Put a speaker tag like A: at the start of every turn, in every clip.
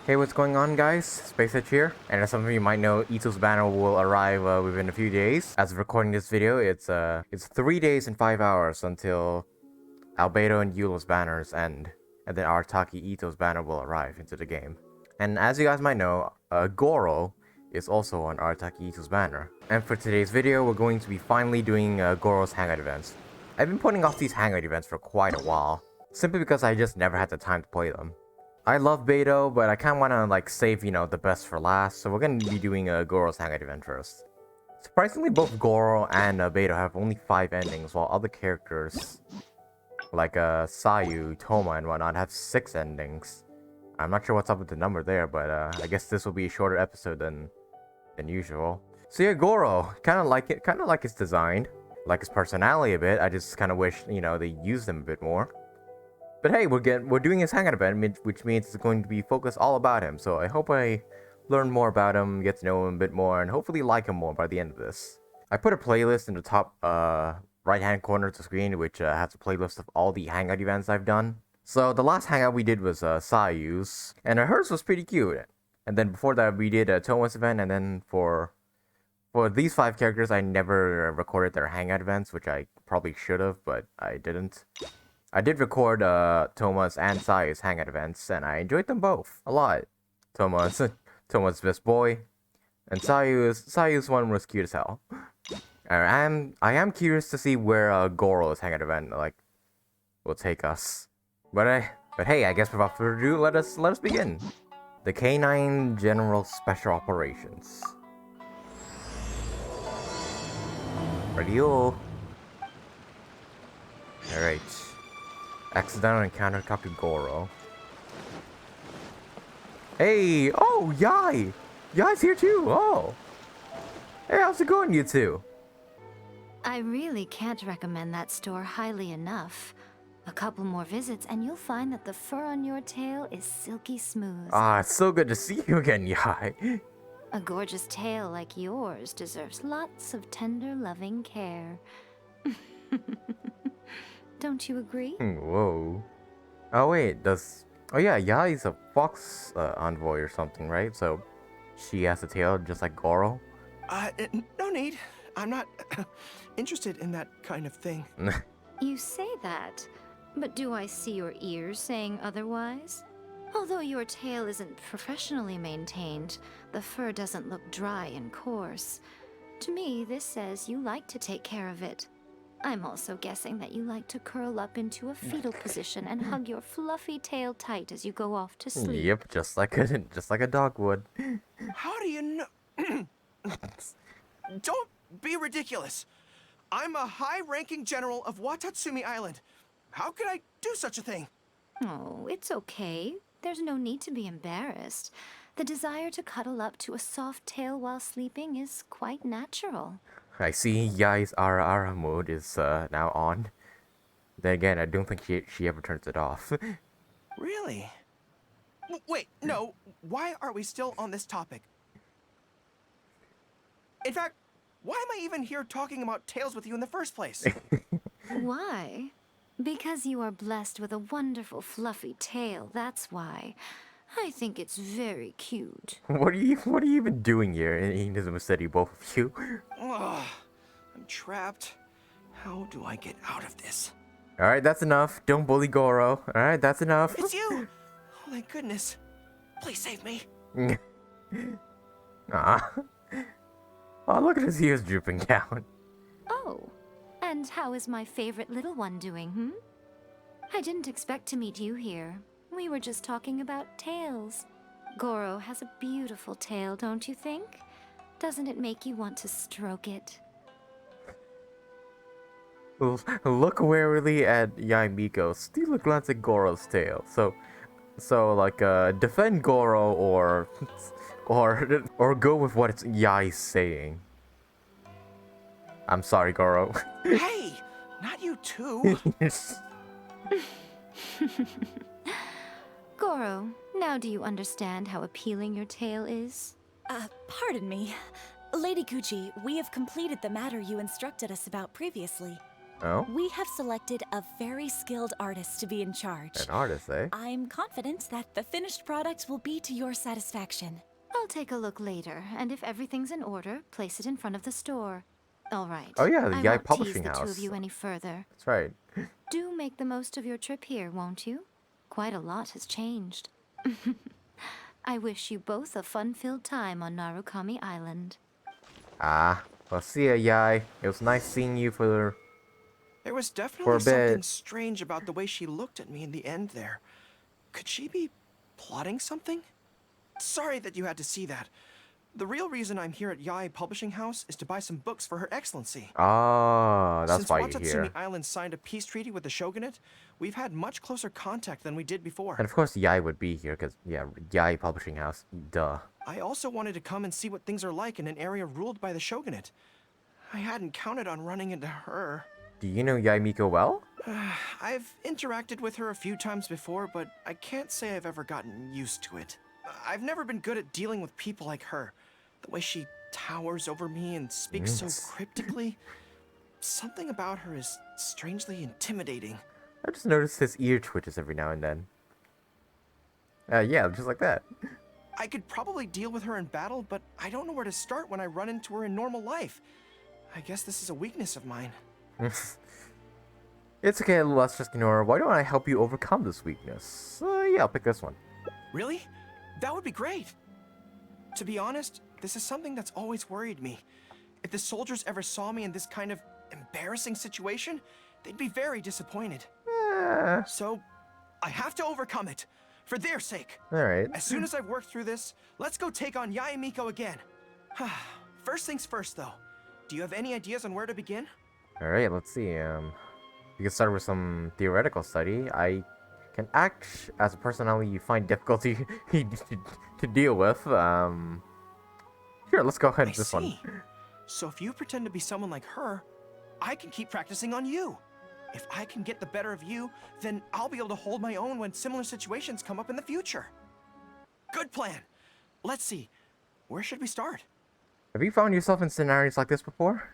A: Hey, what's going on, guys? Space Edge here, and as some of you might know, Itto's banner will arrive within a few days. As of recording this video, it's 3 days and 5 hours until Albedo and Eula's banners end, and then Arataki Itto's banner will arrive into the game. And as you guys might know, Gorou is also on Arataki Itto's banner. And for today's video, we're going to be finally doing Gorou's Hangout events. I've been putting off these Hangout events for quite a while, simply because I just never had the time to play them. I love Beto, but I kind of want to save, the best for last, so we're going to be doing Gorou's Hangout event first. Surprisingly, both Gorou and Beto have only 5 endings, while other characters like Sayu, Thoma, and whatnot have 6 endings. I'm not sure what's up with the number there, but I guess this will be a shorter episode than usual. So yeah, Gorou, kind of like his design, like his personality a bit. I just kind of wish, they used him a bit more. But hey, we're doing his Hangout event, which means it's going to be focused all about him. So I hope I learn more about him, get to know him a bit more, and hopefully like him more by the end of this. I put a playlist in the top right-hand corner of the screen, which has a playlist of all the Hangout events I've done. So the last Hangout we did was Sayu's, and hers was pretty cute. And then before that, we did Thoma's event, and then for these 5 characters, I never recorded their Hangout events, which I probably should have, but I didn't. I did record Thoma's and Sayu's Hangout events, and I enjoyed them both a lot. Thoma's best boy, and Sayu's one was cute as hell. I am curious to see where Gorou's Hangout event will take us. But hey, I guess without further ado, let us begin. The Canine General Special Operations. Radio. Alright. Accidental encounter, talk to Gorou. Hey! Oh, Yai! Yai's here too! Oh! Hey, how's it going, you two?
B: I really can't recommend that store highly enough. A couple more visits and you'll find that the fur on your tail is silky smooth.
A: Ah, it's so good to see you again, Yai.
B: A gorgeous tail like yours deserves lots of tender, loving care. Don't you agree?
A: Whoa. Oh wait, oh yeah, Yai's a fox envoy or something, right? So she has a tail just like Gorou?
C: No need. I'm not interested in that kind of thing.
B: You say that, but do I see your ears saying otherwise? Although your tail isn't professionally maintained, the fur doesn't look dry and coarse. To me, this says you like to take care of it. I'm also guessing that you like to curl up into a fetal position and hug your fluffy tail tight as you go off to sleep.
A: Yep, just like a dog would.
C: How do you know? Don't be ridiculous. I'm a high-ranking general of Watatsumi Island. How could I do such a thing?
B: Oh, it's okay. There's no need to be embarrassed. The desire to cuddle up to a soft tail while sleeping is quite natural.
A: I see Yai's Ara mode is now on. Then again, I don't think she ever turns it off.
C: Really? Wait, no. Why are we still on this topic? In fact, why am I even here talking about tails with you in the first place?
B: Why? Because you are blessed with a wonderful fluffy tail, that's why. I think it's very cute.
A: What are you even doing here? He doesn't study both of you.
C: Ugh, I'm trapped. How do I get out of this?
A: Alright, that's enough. Don't bully Gorou. Alright, that's enough.
C: It's you! Oh, thank goodness. Please save me.
A: Ah. Oh, look at his ears drooping down.
B: Oh, and how is my favorite little one doing, I didn't expect to meet you here. We were just talking about tails. Gorou has a beautiful tail, don't you think? Doesn't it make you want to stroke it?
A: Look warily at Yoimiya, steal a glance at Gorou's tail. So defend Gorou or go with what Yai's saying. I'm sorry, Gorou.
C: Hey, not you too.
B: Gorou, now do you understand how appealing your tail is?
D: Pardon me. Lady Gucci, we have completed the matter you instructed us about previously.
A: Oh?
D: We have selected a very skilled artist to be in charge.
A: An artist, eh?
D: I'm confident that the finished product will be to your satisfaction.
B: I'll take a look later, and if everything's in order, place it in front of the store. All right.
A: Oh yeah, the
B: I
A: Yai
B: won't
A: Publishing
B: tease the two
A: House.
B: of you any further.
A: That's right.
B: Do make the most of your trip here, won't you? Quite a lot has changed. I wish you both a fun-filled time on Narukami Island.
A: Ah, well, see ya, Yai. It was nice seeing you for...
C: There was
A: For
C: definitely
A: a
C: something
A: bit.
C: strange about the way she looked at me in the end there. Could she be plotting something? Sorry that you had to see that. The real reason I'm here at Yai Publishing House is to buy some books for Her Excellency.
A: Ah, that's
C: Since
A: why you're
C: Watatsumi
A: here.
C: Island signed a peace treaty with the shogunate, we've had much closer contact than we did before.
A: And of course Yai would be here, because, yeah, Yai Publishing House. Duh.
C: I also wanted to come and see what things are like in an area ruled by the shogunate. I hadn't counted on running into her.
A: Do you know Yai Miko well?
C: I've interacted with her a few times before, but I can't say I've ever gotten used to it. I've never been good at dealing with people like her. The way she towers over me and speaks so cryptically. Something about her is strangely intimidating.
A: I just noticed his ear twitches every now and then. Yeah, just like that.
C: I could probably deal with her in battle, but I don't know where to start when I run into her in normal life. I guess this is a weakness of mine.
A: It's okay, let's just ignore her. Why don't I help you overcome this weakness? Yeah, I'll pick this one.
C: Really? That would be great. To be honest, this is something that's always worried me. If the soldiers ever saw me in this kind of embarrassing situation, they'd be very disappointed. So, I have to overcome it. For their sake.
A: Alright.
C: As soon as I've worked through this, let's go take on Yai Miko again. First things first, though. Do you have any ideas on where to begin?
A: Alright, let's see. You can start with some theoretical study. I can act as a personality you find difficulty to deal with. Here, let's go ahead
C: I
A: with this
C: see.
A: one.
C: So if you pretend to be someone like her, I can keep practicing on you. If I can get the better of you, then I'll be able to hold my own when similar situations come up in the future. Good plan. Let's see. Where should we start?
A: Have you found yourself in scenarios like this before?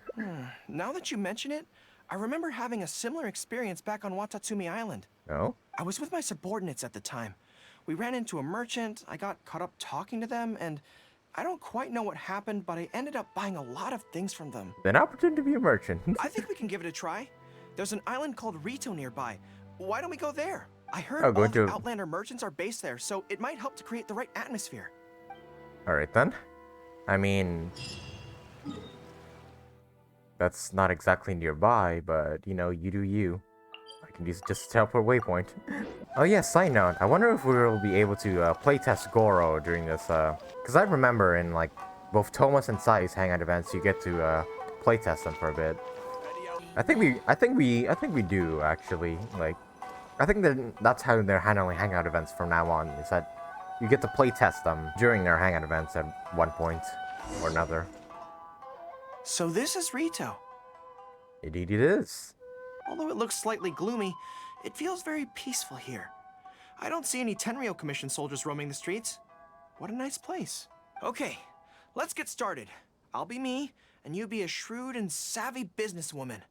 C: Now that you mention it, I remember having a similar experience back on Watatsumi Island.
A: No?
C: I was with my subordinates at the time. We ran into a merchant, I got caught up talking to them, and I don't quite know what happened, but I ended up buying a lot of things from them.
A: Then I'll pretend to be a merchant.
C: I think we can give it a try. There's an island called Rito nearby. Why don't we go there? I heard
A: Oh,
C: all
A: going
C: the
A: to-
C: Outlander merchants are based there, so it might help to create the right atmosphere.
A: Alright then. I mean... That's not exactly nearby, but, you know, you do you. I can use just a teleport waypoint. Oh yeah, side note, I wonder if we'll be able to playtest Gorou during this, Because I remember in, like, both Thomas and Sayu's Hangout events, you get to playtest them for a bit. I think we do, actually. Like, I think that's how they're handling Hangout events from now on, is that you get to playtest them during their Hangout events at one point or another.
C: So this is Rito.
A: Indeed it is.
C: Although it looks slightly gloomy, it feels very peaceful here. I don't see any Tenryou Commission soldiers roaming the streets. What a nice place. Okay, let's get started. I'll be me, and you be a shrewd and savvy businesswoman.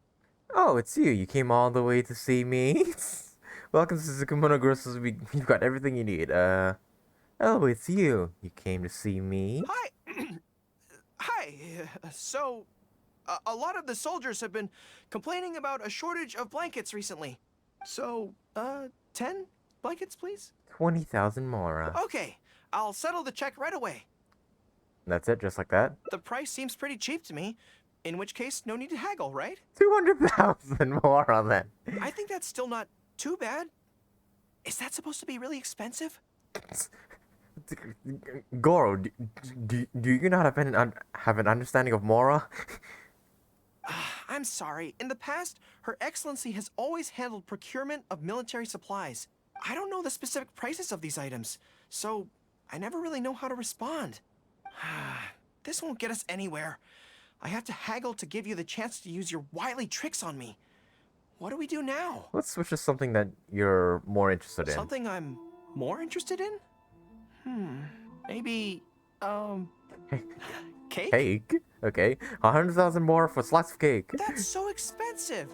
A: Oh, it's you. You came all the way to see me. Welcome to Suzuki Groceries. You've got everything you need. Oh, it's you. You came to see me.
C: Hi. Hi. So, a lot of the soldiers have been complaining about a shortage of blankets recently. So, 10 blankets, please?
A: 20,000 Mora.
C: Okay, I'll settle the check right away.
A: That's it, just like that?
C: The price seems pretty cheap to me, in which case, no need to haggle, right?
A: 200,000 Mora then.
C: I think that's still not too bad. Is that supposed to be really expensive?
A: Gorou, do you not have an understanding of Mora?
C: I'm sorry. In the past, Her Excellency has always handled procurement of military supplies. I don't know the specific prices of these items, so I never really know how to respond. This won't get us anywhere. I have to haggle to give you the chance to use your wily tricks on me. What do we do now?
A: Let's switch to something that you're more interested in.
C: Something I'm more interested in? Maybe, cake?
A: Cake? Okay. 100,000 more for a slice of cake.
C: That's so expensive.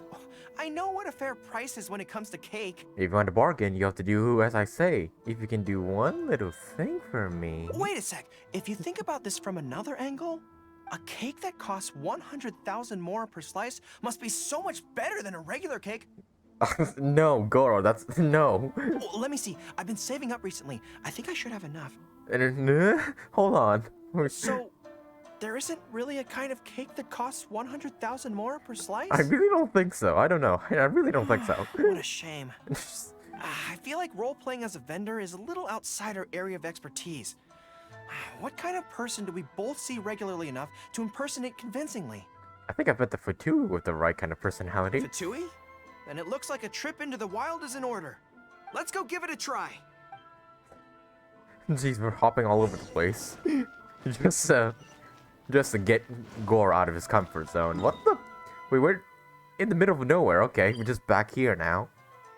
C: I know what a fair price is when it comes to cake.
A: If you want to bargain, you have to do as I say. If you can do one little thing for me.
C: Wait a sec. If you think about this from another angle, a cake that costs 100,000 more per slice must be so much better than a regular cake.
A: No, Gorou, that's no.
C: Well, let me see. I've been saving up recently. I think I should have enough.
A: Hold on.
C: So, there isn't really a kind of cake that costs 100,000 more per slice?
A: I really don't think so. I don't know. I really don't think so.
C: What a shame. I feel like role-playing as a vendor is a little outside our area of expertise. What kind of person do we both see regularly enough to impersonate convincingly?
A: I think I bet the Fatui with the right kind of personality.
C: Fatui? Then it looks like a trip into the wild is in order. Let's go give it a try.
A: Jeez, we're hopping all over the place. just to get Gorou out of his comfort zone. What the? Wait, we're in the middle of nowhere. Okay, we're just back here now.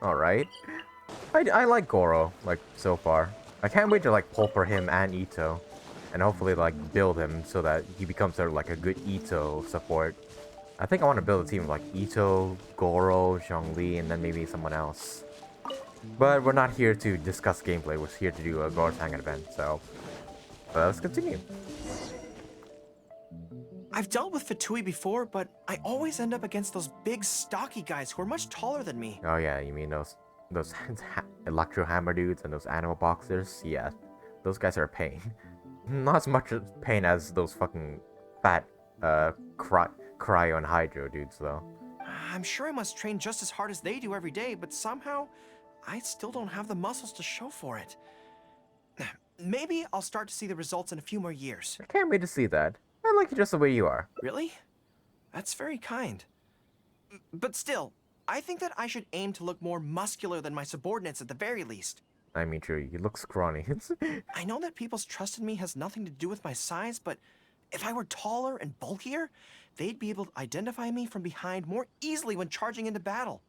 A: Alright. I like Gorou, like, so far. I can't wait to, like, pull for him and Itto. And hopefully, like, build him so that he becomes sort of like a good Itto support. I think I want to build a team of, like, Itto, Gorou, Zhongli, and then maybe someone else. But we're not here to discuss gameplay. We're here to do a Gorou's Hangout event, so... let's continue.
C: I've dealt with Fatui before, but I always end up against those big, stocky guys who are much taller than me.
A: Oh yeah, you mean those electro hammer dudes and those animal boxers? Yeah, those guys are a pain. Not as much pain as those fucking fat cryo and hydro dudes, though.
C: I'm sure I must train just as hard as they do every day, but somehow I still don't have the muscles to show for it. Maybe I'll start to see the results in a few more years.
A: I can't wait to see that. I like you just the way you are.
C: Really? That's very kind. But still, I think that I should aim to look more muscular than my subordinates at the very least.
A: I mean, true, you look scrawny.
C: I know that people's trust in me has nothing to do with my size, but if I were taller and bulkier, they'd be able to identify me from behind more easily when charging into battle.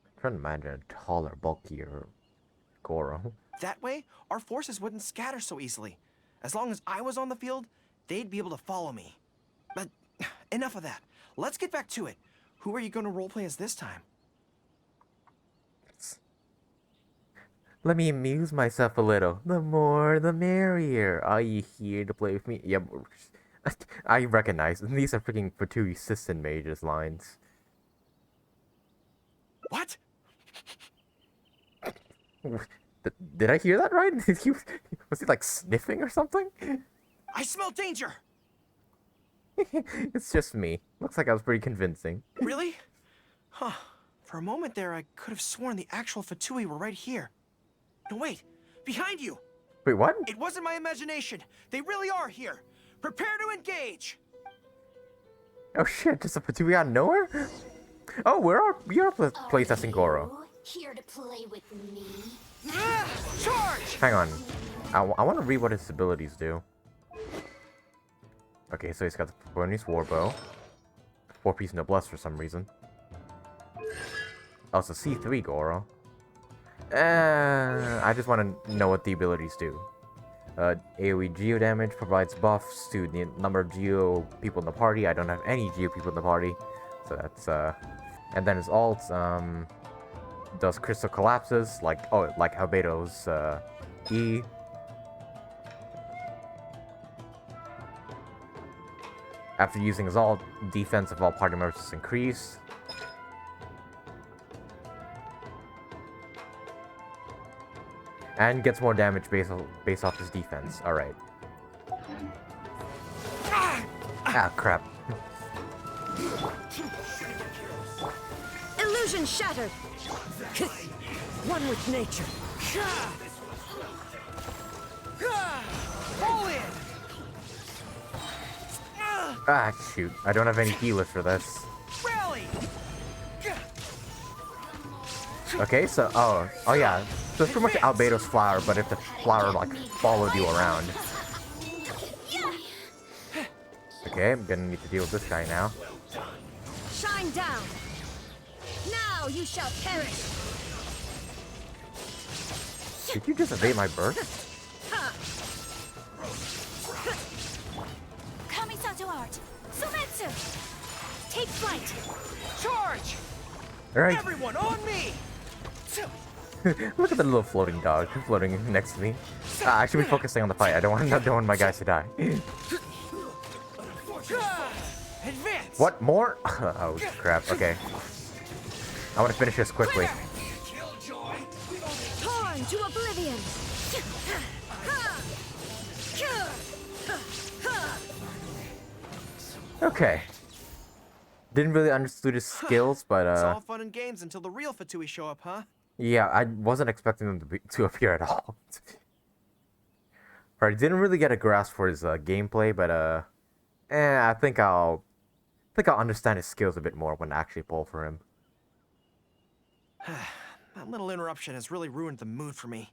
A: I'm trying to imagine a taller, bulkier Gorou.
C: That way, our forces wouldn't scatter so easily. As long as I was on the field, they'd be able to follow me. But enough of that. Let's get back to it. Who are you going to roleplay as this time?
A: Let me amuse myself a little. The more, the merrier. Are you here to play with me? Yep. I recognize. These are freaking Fatui System Mages lines.
C: What?
A: Did I hear that right? Was he like sniffing or something?
C: I smell danger!
A: It's just me. Looks like I was pretty convincing.
C: Really? Huh. For a moment there, I could have sworn the actual Fatui were right here. No, wait. Behind you!
A: Wait, what?
C: It wasn't my imagination. They really are here. Prepare to engage!
A: Oh shit, just a Fatui out of nowhere? Oh, you're playtesting Gorou.
E: Here to play with me?
C: Charge!
A: Hang on. I want to read what his abilities do. Okay, so he's got the bonus warbow. 4-piece noblesse for some reason. Oh, it's a C3 Gorou. I just want to know what the abilities do. AoE geo damage provides buffs to the number of geo people in the party. I don't have any geo people in the party. So that's, and then his ult, does crystal collapses, like Albedo's, E. After using his ult, defense of all party members is increased. And gets more damage based off his defense. Alright. Ah, crap.
F: Illusion shattered! One with nature.
C: Fall in!
A: Ah, shoot. I don't have any healers for this.
C: Rally!
A: Okay, so, oh yeah. So it's pretty much Albedo's flower, but if the flower, like, followed you around. Okay, I'm gonna need to deal with this guy now.
F: Shine down! Now you shall perish!
A: Did you just evade my burst?
D: Kamisato art! Sumetsu! Take flight!
C: Charge!
A: Alright.
C: Everyone on me!
A: Look at the little floating dog floating next to me. I should be focusing on the fight. I don't want my guys to die.
C: Advance!
A: What? More? Oh, crap. Okay. I want to finish this quickly.
F: Torn to oblivion!
A: Okay. Didn't really understand his skills, but
C: It's all fun and games until the real Fatui show up, huh?
A: yeah, I wasn't expecting them to appear at all. Alright, didn't really get a grasp for his gameplay, but I think I'll understand his skills a bit more when I actually pull for him.
C: That little interruption has really ruined the mood for me.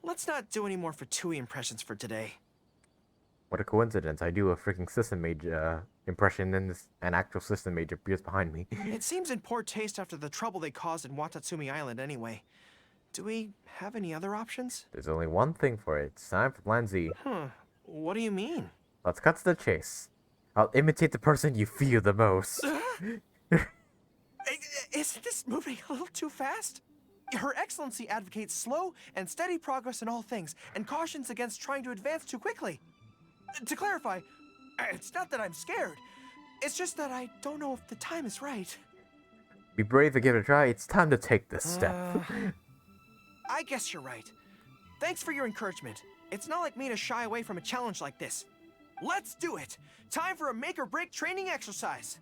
C: Let's not do any more Fatui impressions for today.
A: What a coincidence! I do a freaking system mage impression, and an actual system mage appears behind me.
C: It seems in poor taste after the trouble they caused in Watatsumi Island anyway. Do we have any other options?
A: There's only one thing for it. It's time for Plan Z.
C: What do you mean?
A: Let's cut to the chase. I'll imitate the person you fear the most.
C: Isn't this moving a little too fast? Her Excellency advocates slow and steady progress in all things, and cautions against trying to advance too quickly. To clarify, it's not that I'm scared. It's just that I don't know if the time is right.
A: Be brave and give it a try. It's time to take this step.
C: I guess you're right. Thanks for your encouragement. It's not like me to shy away from a challenge like this. Let's do it! Time for a make-or-break training exercise!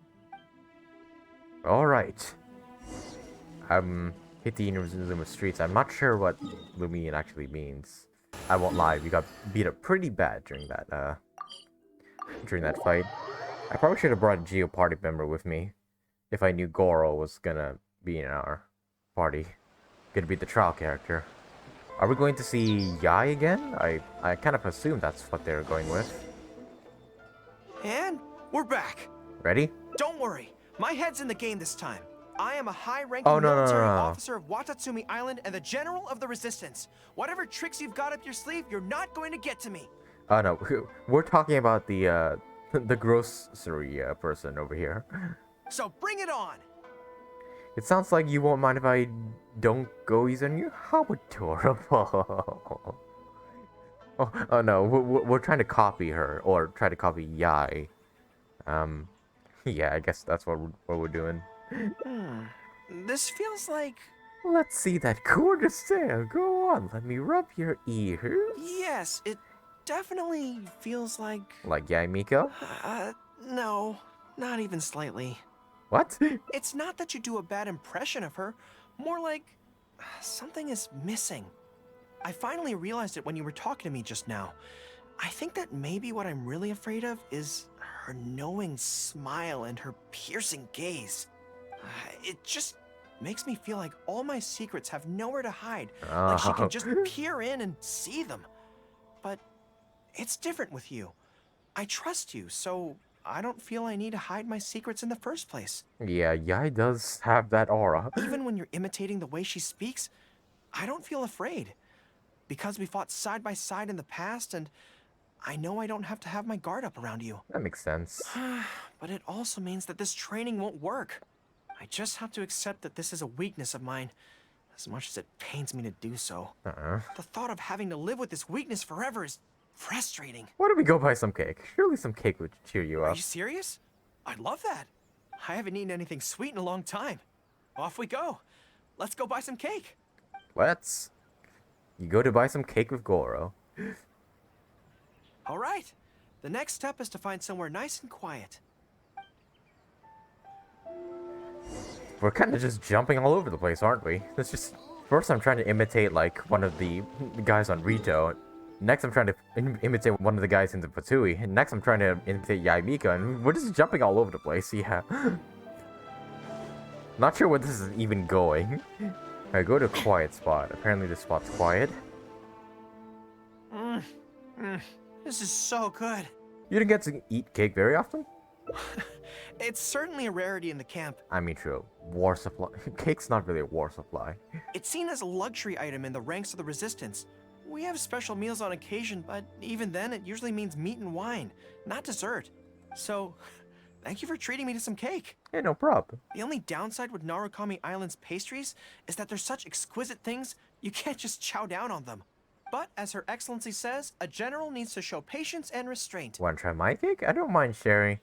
A: Alright. Hit the Inazuma streets. I'm not sure what Lumion actually means. I won't lie, we got beat up pretty bad during that fight. I probably should have brought a Geo party member with me if I knew Gorou was gonna be in our party. Gonna be the trial character. Are we going to see Yai again? I kind of assumed that's what they're going with.
C: And we're back.
A: Ready?
C: Don't worry, my head's in the game this time. I am a high-ranking
A: Oh, no,
C: military
A: no.
C: officer of Watatsumi Island and the General of the Resistance. Whatever tricks you've got up your sleeve, you're not going to get to me.
A: Oh no, we're talking about the grocery person over here.
C: So bring it on.
A: It sounds like you won't mind if I don't go easy on you? How adorable. Oh no, we're trying to copy her, or try to copy Yai. Yeah, I guess that's what we're doing.
C: This feels like...
A: Let's see that gorgeous tail. Go on, let me rub your ears.
C: Yes, it definitely feels like...
A: Like Yai Miko?
C: No, not even slightly.
A: What?
C: It's not that you do a bad impression of her, more like something is missing. I finally realized it when you were talking to me just now. I think that maybe what I'm really afraid of is her knowing smile and her piercing gaze. It just makes me feel like all my secrets have nowhere to hide, like she can just peer in and see them. But it's different with you. I trust you, so I don't feel I need to hide my secrets in the first place.
A: Yeah, Yai does have that aura.
C: Even when you're imitating the way she speaks, I don't feel afraid. Because we fought side by side in the past, and I know I don't have to have my guard up around you.
A: That makes sense.
C: But it also means that this training won't work. I just have to accept that this is a weakness of mine, as much as it pains me to do so. The thought of having to live with this weakness forever is frustrating.
A: Why don't we go buy some cake? Surely some cake would cheer you
C: Are
A: up.
C: you serious? I'd love that. I haven't eaten anything sweet in a long time. Off we go. Let's go buy some cake.
A: Let's. You go to buy some cake with Gorou.
C: All right. The next step is to find somewhere nice and quiet.
A: We're kind of just jumping all over the place, aren't we? It's just... First I'm trying to imitate, like, one of the guys on Rito. Next I'm trying to imitate one of the guys in the Fatui. And next I'm trying to imitate Yaimika. And we're just jumping all over the place, yeah. Not sure where this is even going. I go to a quiet spot. Apparently this spot's quiet.
C: This is so good.
A: You don't get to eat cake very often?
C: It's certainly a rarity in the camp.
A: I mean, true. War supply. Cake's not really a war supply.
C: It's seen as a luxury item in the ranks of the Resistance. We have special meals on occasion, but even then it usually means meat and wine, not dessert. So, Thank you for treating me to some cake.
A: Hey, no problem.
C: The only downside with Narukami Island's pastries is that they're such exquisite things, you can't just chow down on them. But as Her Excellency says, a general needs to show patience and restraint.
A: Want to try my cake? I don't mind sharing.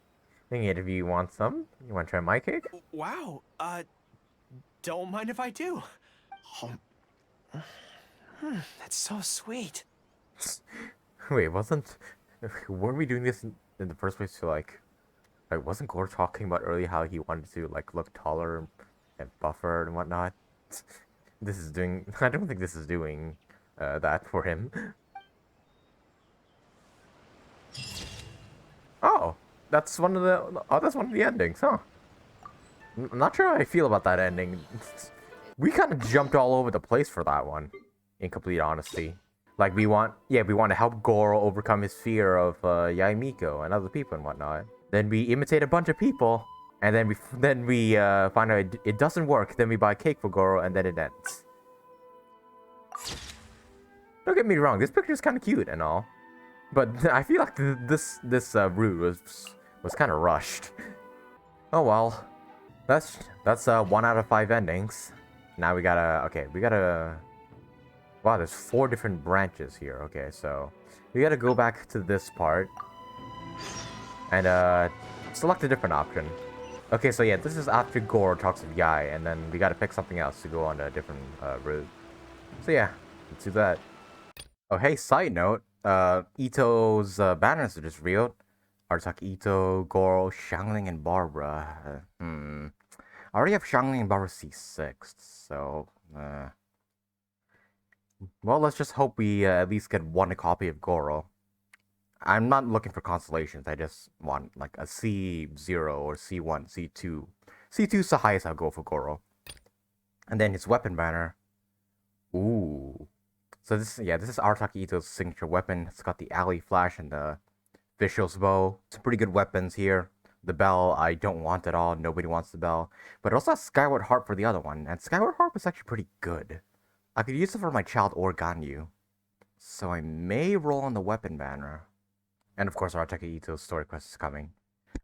A: If you want some, you want to try my cake?
C: Wow, don't mind if I do. That's so sweet.
A: Wait, weren't we doing this in the first place to like, wasn't Gorou talking about earlier how he wanted to like look taller and buffer and whatnot? I don't think this is doing that for him. Oh, that's one of the endings, huh? I'm not sure how I feel about that ending. We kind of jumped all over the place for that one, in complete honesty. Like we want to help Gorou overcome his fear of Yoimiya and other people and whatnot. Then we imitate a bunch of people, and then we find out it doesn't work. Then we buy cake for Gorou, and then it ends. Don't get me wrong, this picture is kind of cute and all, but I feel like this route was kind of rushed. Oh well, that's 1 out of 5 endings. Now we gotta. Wow, there's 4 different branches here. Okay, so we gotta go back to this part and select a different option. Okay, so yeah, this is after Gorou talks with Yai, and then we gotta pick something else to go on a different route. So yeah, let's do that. Oh hey, side note, Itto's banners are just revealed. Arataki, Itto, Gorou, Xiangling, and Barbara. I already have Xiangling and Barbara C6, so well, let's just hope we at least get one copy of Gorou. I'm not looking for constellations, I just want like a C0 or C1, C2. C2's the highest I'll go for Gorou. And then his weapon banner. Ooh. So this is Arataki Itto's signature weapon. It's got the alley flash and the Vicious bow. Some pretty good weapons here. The bell, I don't want at all. Nobody wants the bell. But it also has Skyward Harp for the other one. And Skyward Harp is actually pretty good. I could use it for my child or Ganyu. So I may roll on the weapon banner. And of course, Arataki Itto's story quest is coming.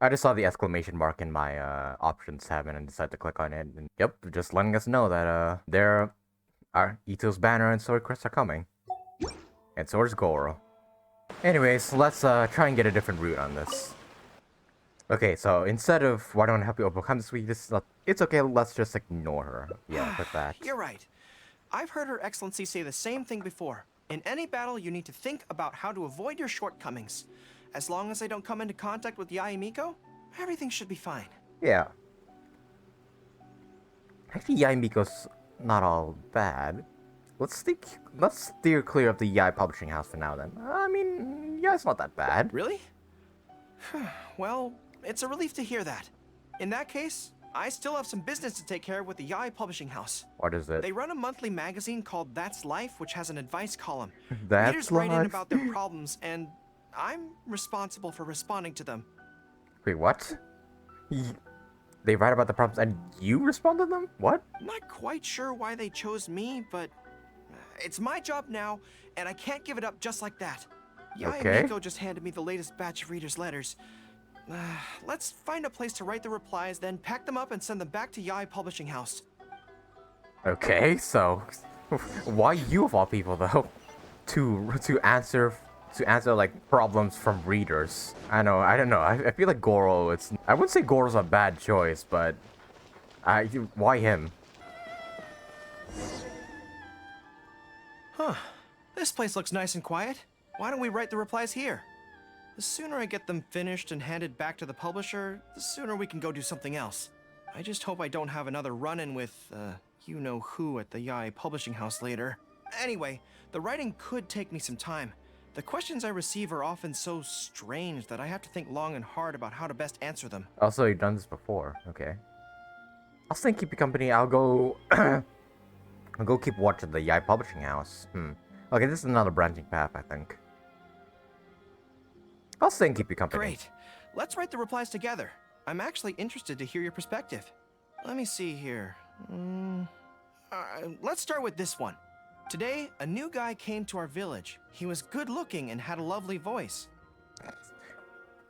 A: I just saw the exclamation mark in my options tab and decided to click on it. And yep, just letting us know that Itto's banner and story quests are coming. And so is Gorou. Anyways, let's try and get a different route on this. Okay, so instead of why don't I help you overcome this week, it's okay, let's just ignore her. Yeah, put that.
C: You're right. I've heard Her Excellency say the same thing before. In any battle, you need to think about how to avoid your shortcomings. As long as I don't come into contact with Yoimiya, everything should be fine.
A: Yeah. Actually, Yoimiya's not all bad. Let's steer clear of the Yai publishing house for now then. I mean, Yai's not that bad.
C: Really? Well, it's a relief to hear that. In that case, I still have some business to take care of with the Yai publishing house.
A: What is it?
C: They run a monthly magazine called That's Life, which has an advice column.
A: That's
C: Readers write in
A: Life?
C: about their problems, and I'm responsible for responding to them.
A: Wait, what? They write about the problems and you respond to them? What?
C: Not quite sure why they chose me, but it's my job now, and I can't give it up just like that.
A: Okay.
C: Yoimiya just handed me the latest batch of readers' letters. Let's find a place to write the replies, then pack them up and send them back to Yai Publishing House.
A: Okay, so why you of all people though? To answer like problems from readers. I don't know. I feel like Gorou. I wouldn't say Gorou's a bad choice, but why him?
C: Huh. This place looks nice and quiet. Why don't we write the replies here? The sooner I get them finished and handed back to the publisher, the sooner we can go do something else. I just hope I don't have another run-in with, you-know-who at the Yai Publishing House later. Anyway, the writing could take me some time. The questions I receive are often so strange that I have to think long and hard about how to best answer them.
A: Also, you've done this before. Okay. I'll stay and keep you company. I'll go... I'll go keep watch at the Yai Publishing House. Okay, this is another branching path, I think. I'll stay and keep you company.
C: Great. Let's write the replies together. I'm actually interested to hear your perspective. Let me see here. Let's start with this one. Today, a new guy came to our village. He was good-looking and had a lovely voice.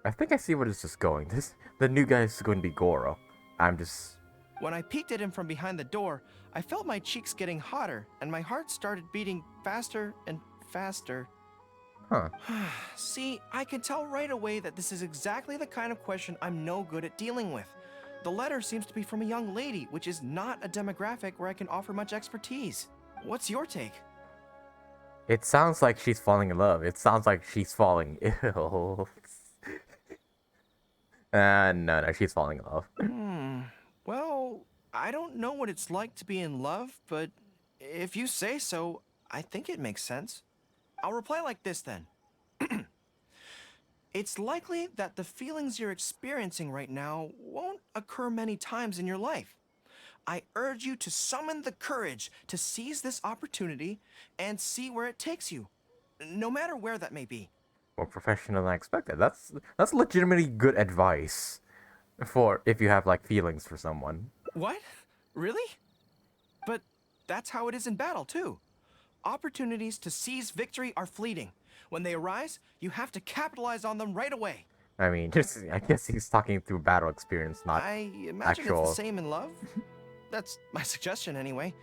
A: I think I see where this is going. The new guy is going to be Gorou. I'm just...
C: When I peeked at him from behind the door, I felt my cheeks getting hotter, and my heart started beating faster and faster.
A: Huh.
C: See, I can tell right away that this is exactly the kind of question I'm no good at dealing with. The letter seems to be from a young lady, which is not a demographic where I can offer much expertise. What's your take?
A: It sounds like she's falling in love. It sounds like she's falling ill. No, she's falling in love.
C: Well, I don't know what it's like to be in love, but if you say so, I think it makes sense. I'll reply like this then. It's likely that the feelings you're experiencing right now won't occur many times in your life. I urge you to summon the courage to seize this opportunity and see where it takes you, no matter where that may be.
A: More professional than I expected. That's legitimately good advice for if you have like feelings for someone.
C: What? Really? But that's how it is in battle too. Opportunities to seize victory are fleeting. When they arise, you have to capitalize on them right away.
A: I mean, I guess he's talking through battle experience, not
C: I imagine
A: actual...
C: it's the same in love. That's my suggestion anyway.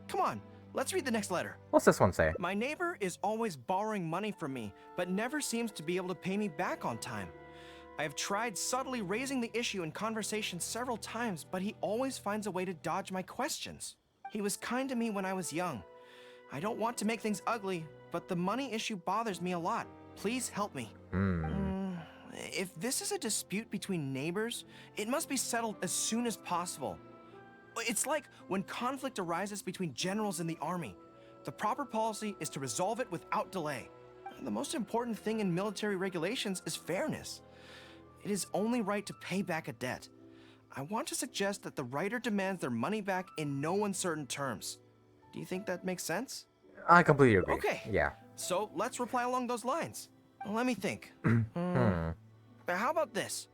C: Come on, let's read the next letter.
A: What's this one say?
C: My neighbor is always borrowing money from me, but never seems to be able to pay me back on time. I have tried subtly raising the issue in conversation several times, but he always finds a way to dodge my questions. He was kind to me when I was young. I don't want to make things ugly, but the money issue bothers me a lot. Please help me. If this is a dispute between neighbors, it must be settled as soon as possible. It's like when conflict arises between generals in the army. The proper policy is to resolve it without delay. The most important thing in military regulations is fairness. It is only right to pay back a debt. I want to suggest that the writer demands their money back in no uncertain terms. Do you think that makes sense?
A: I completely agree.
C: Okay.
A: Yeah.
C: So let's reply along those lines. Let me think. How about this?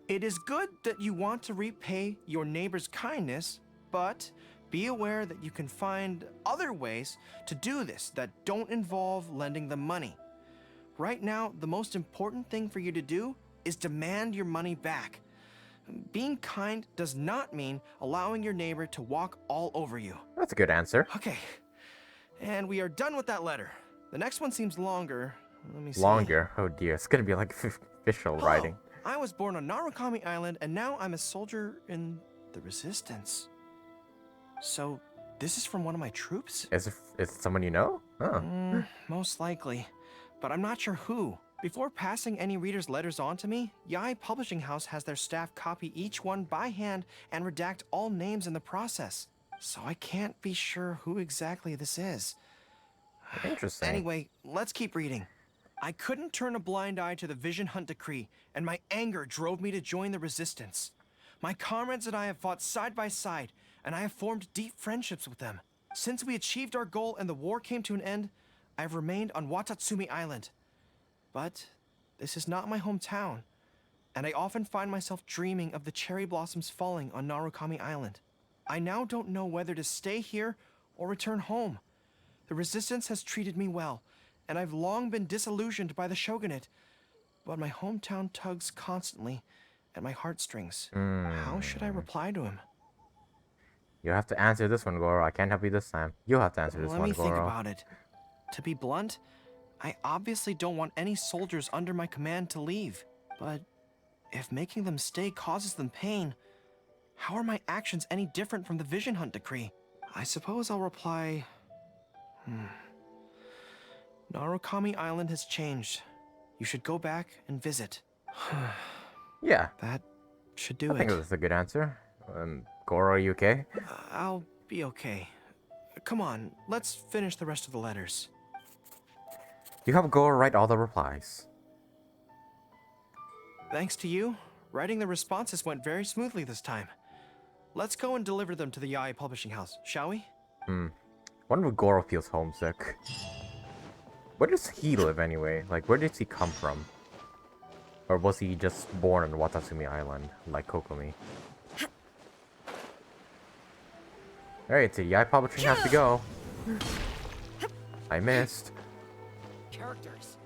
C: It is good that you want to repay your neighbor's kindness, but be aware that you can find other ways to do this that don't involve lending them money. Right now, the most important thing for you to do is demand your money back. Being kind does not mean allowing your neighbor to walk all over you.
A: That's a good answer.
C: Okay, and we are done with that letter. The next one seems longer. Let me see.
A: Longer? Oh dear, it's gonna be like official writing.
C: I was born on Narukami Island, and now I'm a soldier in the Resistance. So, this is from one of my troops?
A: Is it someone you know? Oh.
C: Most likely, but I'm not sure who. Before passing any reader's letters on to me, Yae Publishing House has their staff copy each one by hand and redact all names in the process. So I can't be sure who exactly this is.
A: Interesting.
C: Anyway, let's keep reading. I couldn't turn a blind eye to the Vision Hunt Decree, and my anger drove me to join the Resistance. My comrades and I have fought side by side, and I have formed deep friendships with them. Since we achieved our goal and the war came to an end, I have remained on Watatsumi Island. But this is not my hometown, and I often find myself dreaming of the cherry blossoms falling on Narukami Island. I now don't know whether to stay here or return home. The Resistance has treated me well, and I've long been disillusioned by the shogunate, but my hometown tugs constantly at my heartstrings. How should I reply to him?
A: You have to answer this one, Gorou. I can't help you this time. You'll have to answer this
C: Let
A: one,
C: me
A: Gorou.
C: think about it. To be blunt, I obviously don't want any soldiers under my command to leave. But if making them stay causes them pain, how are my actions any different from the Vision Hunt Decree? I suppose I'll reply... Narukami Island has changed. You should go back and visit.
A: Yeah.
C: That should do
A: I think
C: it.
A: that's a good answer. Gorou, are you okay?
C: I'll be okay. Come on, let's finish the rest of the letters.
A: You help Gorou write all the replies.
C: Thanks to you, writing the responses went very smoothly this time. Let's go and deliver them to the Yae Publishing House, shall we?
A: Wonder if Gorou feels homesick. Where does he live anyway? Like, where did he come from? Or was he just born on Watatsumi Island, like Kokomi? Alright, to the Yae Publishing House to go. I missed.
F: Characters.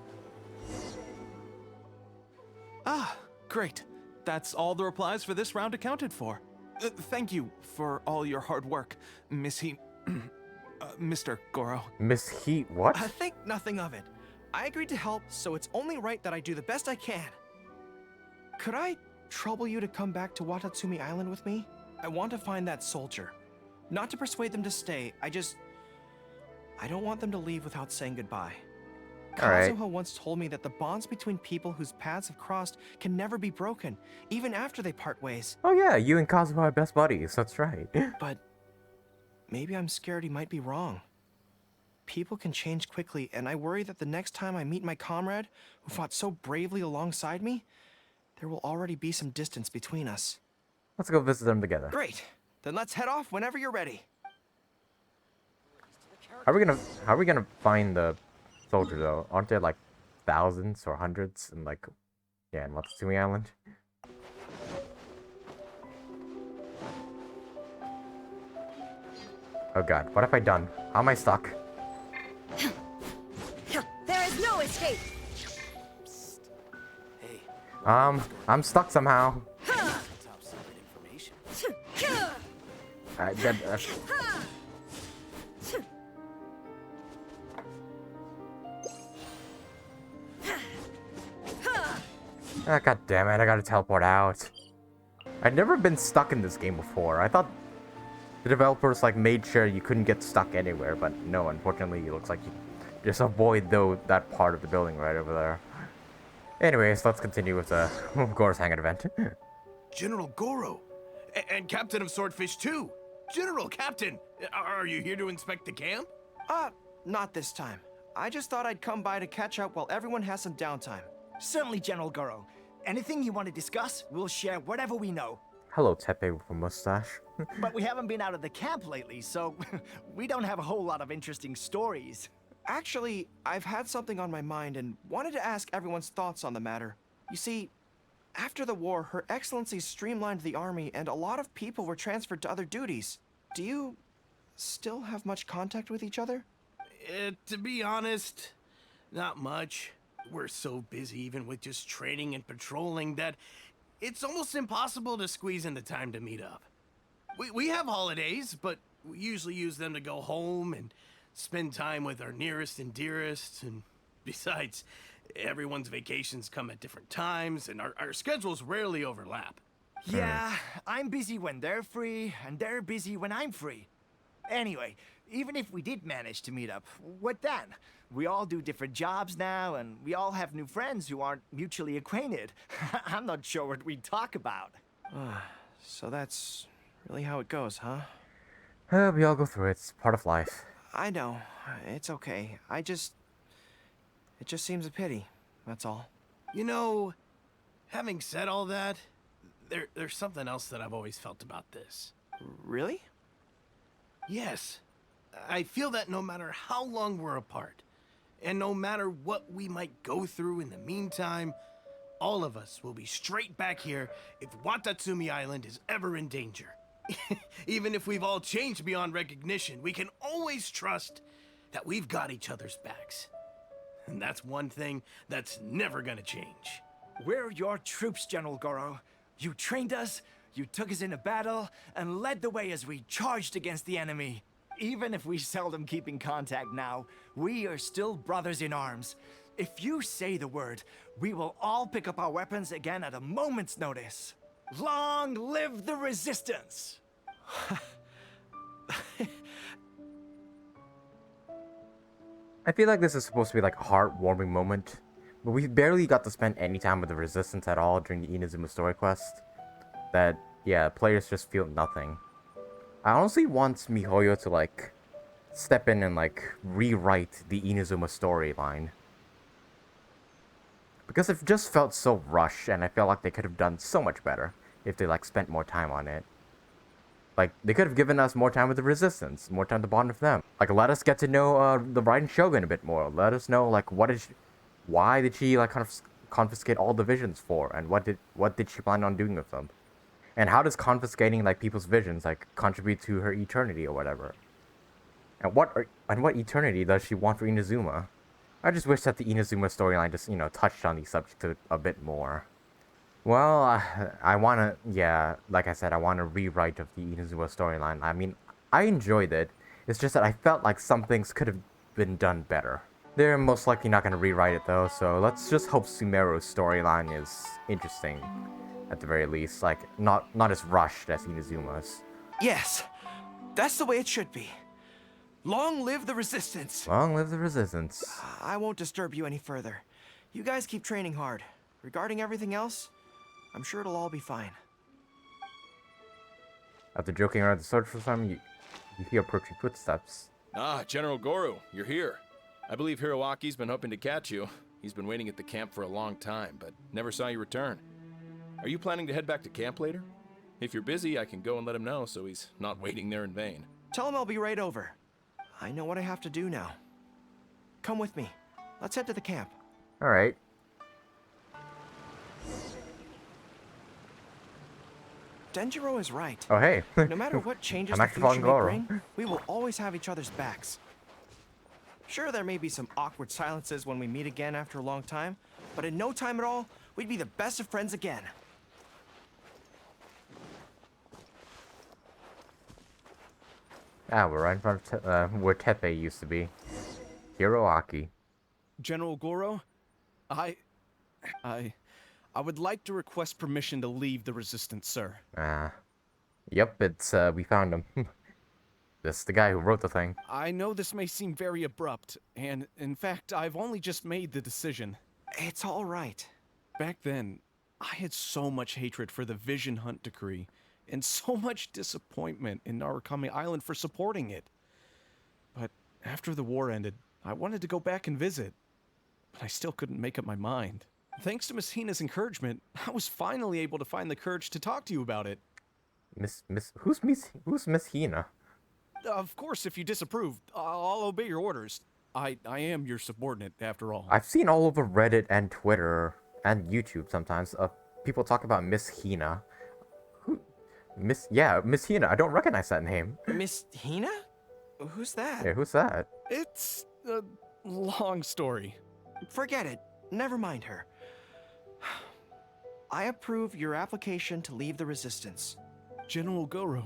G: Ah, great. That's all the replies for this round accounted for. Thank you for all your hard work, Miss Heat... Mr. Gorou.
A: Miss Heat, what?
C: Think nothing of it. I agreed to help, so it's only right that I do the best I can. Could I trouble you to come back to Watatsumi Island with me? I want to find that soldier. Not to persuade them to stay, I don't want them to leave without saying goodbye.
A: Alright.
C: Kazuha once told me that the bonds between people whose paths have crossed can never be broken, even after they part ways.
A: Oh yeah, you and Kazuha are best buddies, that's right.
C: But maybe I'm scared he might be wrong. People can change quickly, and I worry that the next time I meet my comrade, who fought so bravely alongside me, there will already be some distance between us.
A: Let's go visit them together.
C: Great. Then let's head off whenever you're ready.
A: How are we gonna find the soldier though? Aren't there like thousands or hundreds in like, yeah, in Watatsumi Island? Oh god, what have I done? How am I stuck?
F: There is no escape!
C: Hey,
A: I'm stuck somehow.
C: top secret information.
A: God damn it, I gotta teleport out. I'd never been stuck in this game before. I thought the developers like made sure you couldn't get stuck anywhere, but no, unfortunately it looks like you just avoid that part of the building right over there. Anyways, let's continue with the Gorou's Hangout event.
H: General Gorou! And Captain of Swordfish too! General Captain! Are you here to inspect the camp?
C: Not this time. I just thought I'd come by to catch up while everyone has some downtime.
I: Certainly, General Gorou. Anything you want to discuss, we'll share whatever we know.
A: Hello, Tepe with a mustache.
I: But we haven't been out of the camp lately, so we don't have a whole lot of interesting stories.
C: Actually, I've had something on my mind and wanted to ask everyone's thoughts on the matter. You see, after the war, Her Excellency streamlined the army and a lot of people were transferred to other duties. Do you still have much contact with each other?
H: To be honest, not much. We're so busy even with just training and patrolling that it's almost impossible to squeeze in the time to meet up. We have holidays, but we usually use them to go home and spend time with our nearest and dearest, and besides, everyone's vacations come at different times, and our schedules rarely overlap.
I: Yeah, I'm busy when they're free, and they're busy when I'm free. Anyway, even if we did manage to meet up, what then? We all do different jobs now, and we all have new friends who aren't mutually acquainted. I'm not sure what we'd talk about.
C: So that's really how it goes, huh?
A: We all go through it. It's part of life.
C: I know. It's okay. It just seems a pity. That's all.
H: You know, having said all that, there's something else that I've always felt about this.
C: Really?
H: Yes. I feel that no matter how long we're apart, and no matter what we might go through in the meantime, all of us will be straight back here if Watatsumi Island is ever in danger. Even if we've all changed beyond recognition, we can always trust that we've got each other's backs. And that's one thing that's never gonna change.
I: We're your troops, General Gorou. You trained us, you took us into battle, and led the way as we charged against the enemy. Even if we seldom keep in contact now, we are still brothers in arms. If you say the word, we will all pick up our weapons again at a moment's notice. Long live the resistance!
A: I feel like this is supposed to be like a heartwarming moment, but we barely got to spend any time with the Resistance at all during the Inazuma story quest. That, yeah, players just feel nothing. I honestly want MiHoYo to like step in and like rewrite the Inazuma storyline. Because it just felt so rushed, and I feel like they could have done so much better if they like spent more time on it. Like, they could have given us more time with the Resistance, more time to bond with them. Like, let us get to know the Raiden Shogun a bit more. Let us know like why did she like confiscate all the visions for, and what did she plan on doing with them? And how does confiscating like people's visions like contribute to her eternity or whatever? And what eternity does she want for Inazuma? I just wish that the Inazuma storyline just, you know, touched on these subjects a bit more. Well, I wanna, yeah, like I said, I want a rewrite of the Inazuma storyline. I mean, I enjoyed it. It's just that I felt like some things could have been done better. They're most likely not gonna rewrite it though, so let's just hope Sumeru's storyline is interesting, at the very least. Like, not as rushed as Inazuma's.
C: Yes, that's the way it should be. Long live the resistance.
A: Long live the resistance.
C: I won't disturb you any further. You guys keep training hard. Regarding everything else, I'm sure it'll all be fine.
A: After joking around the sword for some, you hear approaching footsteps.
J: Ah, General Gorou, you're here. I believe Hiroaki's been hoping to catch you. He's been waiting at the camp for a long time, but never saw you return. Are you planning to head back to camp later? If you're busy, I can go and let him know so he's not waiting there in vain.
C: Tell him I'll be right over. I know what I have to do now. Come with me. Let's head to the camp.
A: Alright.
C: Denjiro is right.
A: Oh, hey.
C: No matter what changes
A: I'm
C: the
A: actually
C: future may
A: following Gorou.
C: bring, we will always have each other's backs. Sure, there may be some awkward silences when we meet again after a long time, but in no time at all, we'd be the best of friends again.
A: Ah, we're right in front of where Tepe used to be. Hiroaki.
K: General Gorou, I would like to request permission to leave the Resistance, sir.
A: Yep, it's, we found him. This is the guy who wrote the thing.
K: I know this may seem very abrupt, and in fact, I've only just made the decision.
C: It's all right.
K: Back then, I had so much hatred for the Vision Hunt decree, and so much disappointment in Narukami Island for supporting it. But after the war ended, I wanted to go back and visit, but I still couldn't make up my mind. Thanks to Miss Hina's encouragement, I was finally able to find the courage to talk to you about it.
A: Who's Miss Hina?
K: Of course, if you disapprove, I'll obey your orders. I am your subordinate, after all.
A: I've seen all over Reddit and Twitter and YouTube sometimes people talk about Miss Hina. Miss Hina. I don't recognize that name.
C: Miss Hina? Who's that?
A: Yeah, who's that?
K: It's a long story.
C: Forget it. Never mind her. I approve your application to leave the Resistance.
K: General Gorou,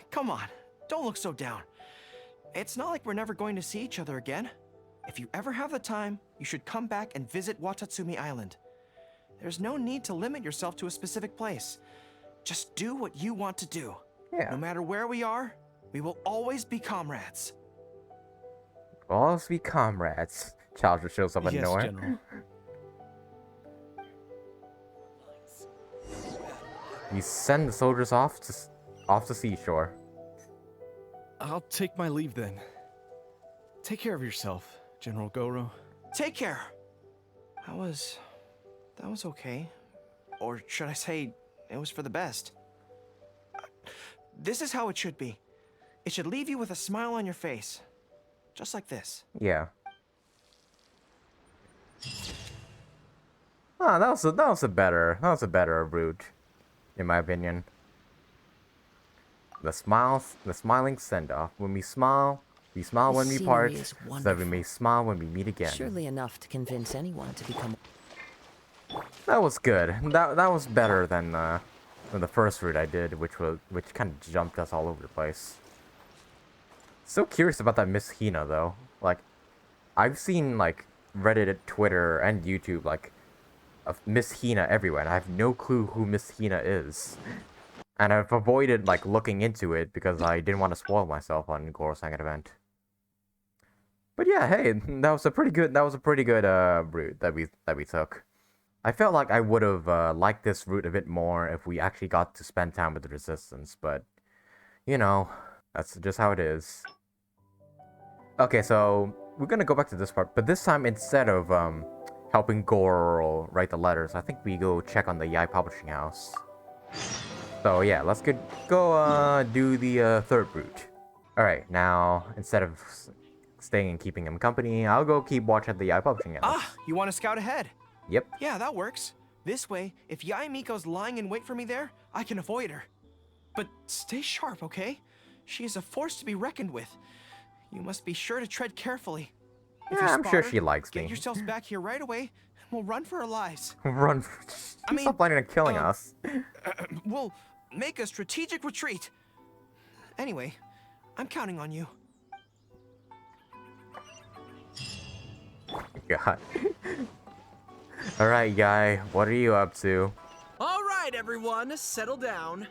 C: Come on, don't look so down. It's not like we're never going to see each other again. If you ever have the time, you should come back and visit Watatsumi Island. There's no need to limit yourself to a specific place. Just do what you want to do.
A: Yeah.
C: No matter where we are, we will always be comrades.
A: Always be comrades. Child just shows up out of
K: yes,
A: nowhere.
K: General.
A: You send the soldiers off the seashore.
K: I'll take my leave then. Take care of yourself, General Gorou.
C: Take care. That was okay. Or should I say, it was for the best. This is how it should be. It should leave you with a smile on your face. Just like this.
A: Yeah. Ah, that was a better route, in my opinion. The smiling send-off. When we smile when we part, so that we may smile when we meet again.
L: Surely enough to convince anyone to become.
A: That was good. That was better than the first route I did, which kind of jumped us all over the place. So curious about that Miss Hina though. Like, I've seen like Reddit, Twitter, and YouTube like of Miss Hina everywhere, and I have no clue who Miss Hina is. And I've avoided like looking into it because I didn't want to spoil myself on Gorou's Hangout event. But yeah, hey, that was a pretty good route that we took. I felt like I would have liked this route a bit more if we actually got to spend time with the Resistance, but you know, that's just how it is. Okay, so we're gonna go back to this part, but this time instead of helping Gorou write the letters, I think we go check on the Yae Publishing House. So yeah, let's go do the third route. Alright, now instead of staying and keeping him company, I'll go keep watch at the Yae Publishing House.
C: Ah, you want to scout ahead?
A: Yep.
C: Yeah, that works. This way, if Yae Miko's lying in wait for me there, I can avoid her. But stay sharp, okay? She is a force to be reckoned with. You must be sure to tread carefully. If you
A: Yeah, I'm
C: spot
A: sure
C: her,
A: she likes me.
C: Get yourselves back here right away, and We'll run for our lives.
A: Run. Stop planning on killing us.
C: We'll make a strategic retreat. Anyway, I'm counting on you.
A: God. Alright, guy. What are you up to?
M: All right, everyone, settle down.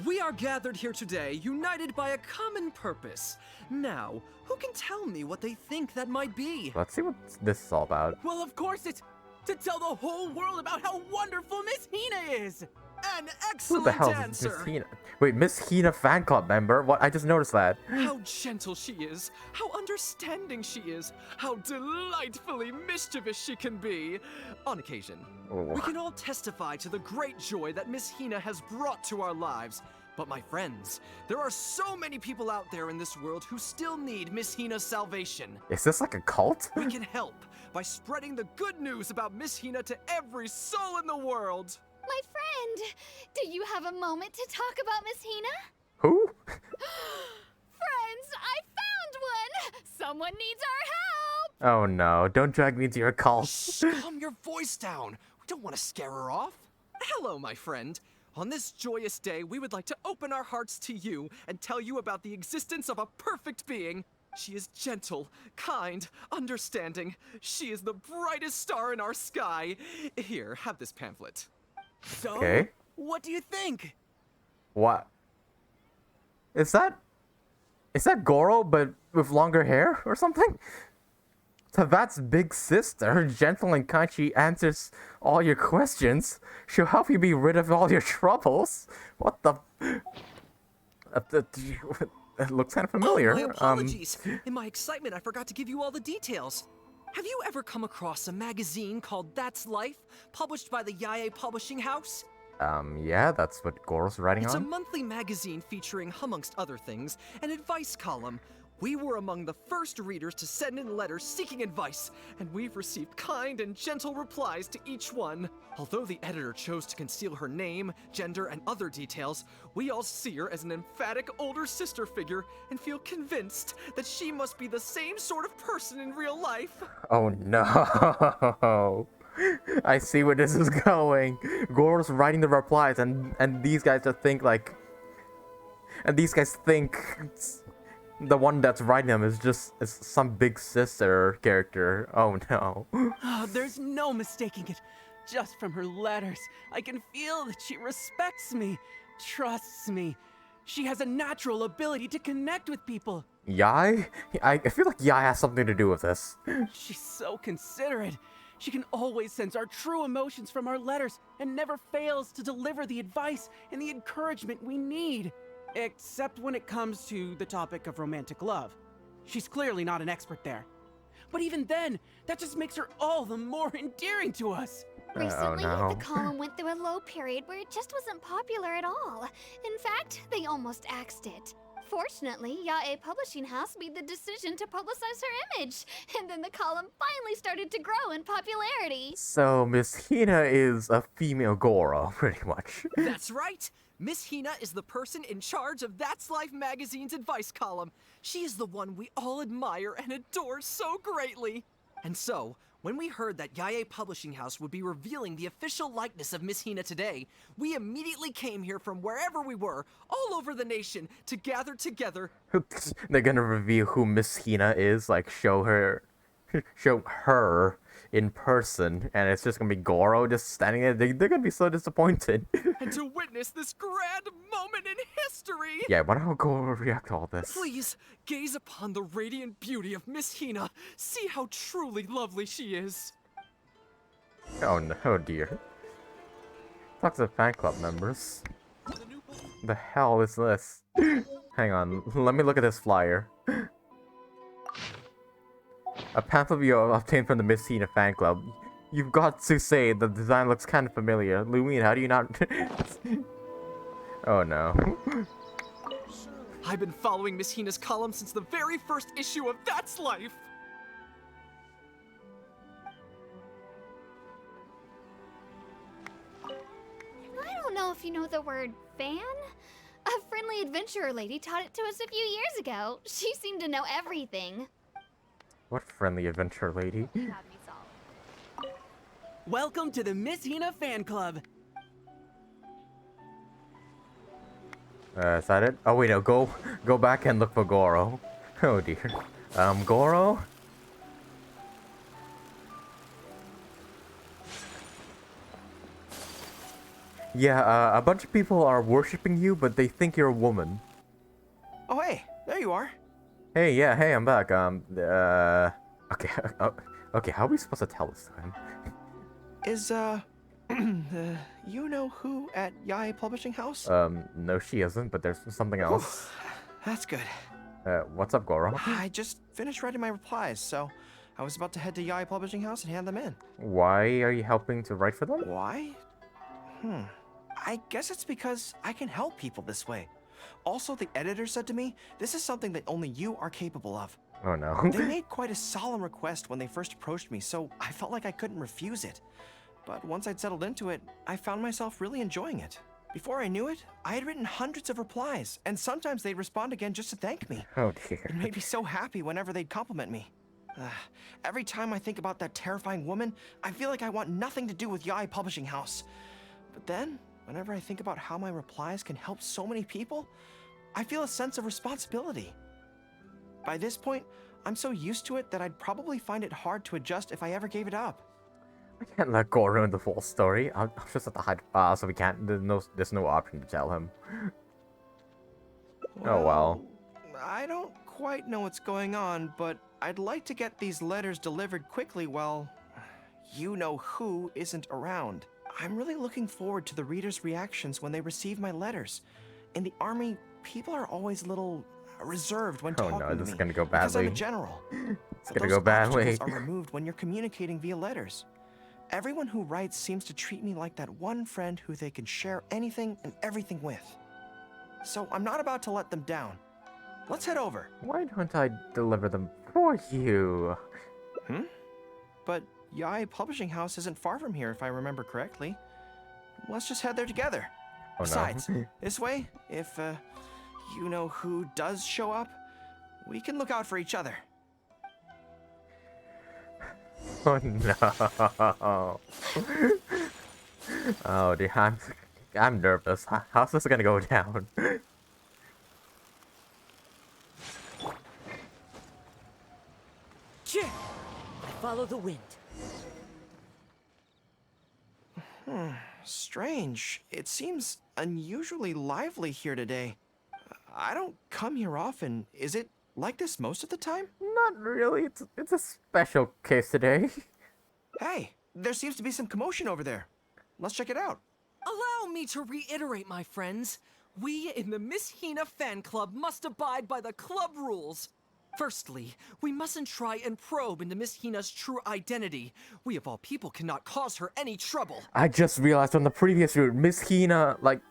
M: We are gathered here today, united by a common purpose. Now, who can tell me what they think that might be?
A: Let's see what this is all about.
M: Well, of course, it's to tell the whole world about how wonderful Miss Hina is! An
A: Who the
M: excellent
A: hell is
M: dancer!
A: Miss Hina? Wait, Miss Hina fan club member? What? I just noticed that.
M: How gentle she is, how understanding she is, how delightfully mischievous she can be. On occasion, we can all testify to the great joy that Miss Hina has brought to our lives. But my friends, there are so many people out there in this world who still need Miss Hina's salvation.
A: Is this like a cult?
M: We can help by spreading the good news about Miss Hina to every soul in the world.
B: My friend, do you have a moment to talk about Miss Hina?
A: Who?
B: Friends, I found one! Someone needs our help!
A: Oh no, don't drag me into your cult.
M: Shh, calm your voice down. We don't want to scare her off. Hello, my friend. On this joyous day, we would like to open our hearts to you and tell you about the existence of a perfect being. She is gentle, kind, understanding. She is the brightest star in our sky. Here, have this pamphlet. So,
A: Okay.
M: what do you think?
A: What? Is that Gorou but with longer hair or something? So that's Big Sister, gentle and kind. She answers all your questions. She'll help you be rid of all your troubles. What the? It looks kind of familiar.
M: Oh, my apologies. In my excitement, I forgot to give you all the details. Have you ever come across a magazine called That's Life, published by the Yae Publishing House?
A: Yeah, that's what Gorou's writing
M: It's
A: on.
M: a monthly magazine featuring, amongst other things, an advice column. We were among the first readers to send in letters seeking advice, and we've received kind and gentle replies to each one. Although the editor chose to conceal her name, gender, and other details, we all see her as an emphatic older sister figure and feel convinced that she must be the same sort of person in real life.
A: Oh no. I see where this is going. Gorou's writing the replies and these guys just think like... And these guys think... The one that's writing them is some big sister character. Oh no.
N: Oh, there's no mistaking it. Just from her letters, I can feel that she respects me, trusts me. She has a natural ability to connect with people.
A: Yae? I feel like Yae has something to do with this.
N: She's so considerate. She can always sense our true emotions from our letters and never fails to deliver the advice and the encouragement we need. Except when it comes to the topic of romantic love. She's clearly not an expert there. But even then, that just makes her all the more endearing to us.
B: Recently,
A: no.
B: the column went through a low period where it just wasn't popular at all. In fact, they almost axed it. Fortunately, Yae Publishing House made the decision to publicize her image, and then the column finally started to grow in popularity.
A: So Miss Hina is a female Gorou, pretty much.
M: That's right. Miss Hina is the person in charge of That's Life magazine's advice column. She is the one we all admire and adore so greatly. And so, when we heard that Yae Publishing House would be revealing the official likeness of Miss Hina today, we immediately came here from wherever we were, all over the nation, to gather together.
A: They're gonna reveal who Miss Hina is, like show her in person, and it's just gonna be Gorou just standing there. They're gonna be so disappointed.
M: And to witness this grand moment in history!
A: Yeah, I wonder how Gorou will react to all this.
M: Please, gaze upon the radiant beauty of Miss Hina. See how truly lovely she is.
A: Oh no, oh dear. Talk to the fan club members. The hell is this? Hang on, let me look at this flyer. A pamphlet you obtained from the Miss Hina fan club. You've got to say the design looks kind of familiar. Lumine, how do you not... Oh no.
M: I've been following Miss Hina's column since the very first issue of That's Life!
B: I don't know if you know the word fan. A friendly adventurer lady taught it to us a few years ago. She seemed to know everything.
A: What friendly adventure lady?
N: Welcome to the Miss Hina fan club.
A: Is that it? Oh wait, no, go back and look for Gorou. Oh dear. Gorou? Yeah, a bunch of people are worshipping you, but they think you're a woman.
C: Oh hey, there you are.
A: Hey, yeah, hey, I'm back. Okay, okay, how are we supposed to tell this to him?
C: Is, you know who at Yai Publishing House?
A: No, she isn't, but there's something else.
C: That's good.
A: What's up, Gorou?
C: I just finished writing my replies, so I was about to head to Yai Publishing House and hand them in.
A: Why are you helping to write for them?
C: Why? I guess it's because I can help people this way. Also, the editor said to me, this is something that only you are capable of.
A: Oh no.
C: They made quite a solemn request when they first approached me, so I felt like I couldn't refuse it. But once I'd settled into it, I found myself really enjoying it. Before I knew it, I had written hundreds of replies, and sometimes they'd respond again just to thank me.
A: Oh dear.
C: It made me so happy whenever they'd compliment me. Every time I think about that terrifying woman, I feel like I want nothing to do with Yai Publishing House. But then, whenever I think about how my replies can help so many people, I feel a sense of responsibility. By this point, I'm so used to it that I'd probably find it hard to adjust if I ever gave it up.
A: I can't let Gorou ruin the full story. I'll just have to hide. So we can't. There's no option to tell him. Oh well.
C: I don't quite know what's going on, but I'd like to get these letters delivered quickly while you know who isn't around. I'm really looking forward to the readers' reactions when they receive my letters. In the army, people are always a little reserved when talking to me.
A: Oh no, this is gonna go badly.
C: Because I'm a general.
A: It's gonna go badly.
C: Obstacles are removed when you're communicating via letters. Everyone who writes seems to treat me like that one friend who they can share anything and everything with. So I'm not about to let them down. Let's head over.
A: Why don't I deliver them for you?
C: But Yai Publishing House isn't far from here, if I remember correctly. Let's just head there together.
A: Oh,
C: Besides,
A: no.
C: this way, if you know who does show up, we can look out for each other.
A: Oh no. Oh dear, I'm nervous. How's this gonna go down?
L: Follow the wind.
C: Strange. It seems unusually lively here today. I don't come here often. Is it like this most of the time?
A: Not really. It's a special case today.
C: Hey, there seems to be some commotion over there. Let's check it out.
M: Allow me to reiterate, my friends. We in the Miss Hina fan club must abide by the club rules. Firstly, we mustn't try and probe into Miss Hina's true identity. We of all people cannot cause her any trouble.
A: I just realized from the previous route, Miss Hina, like,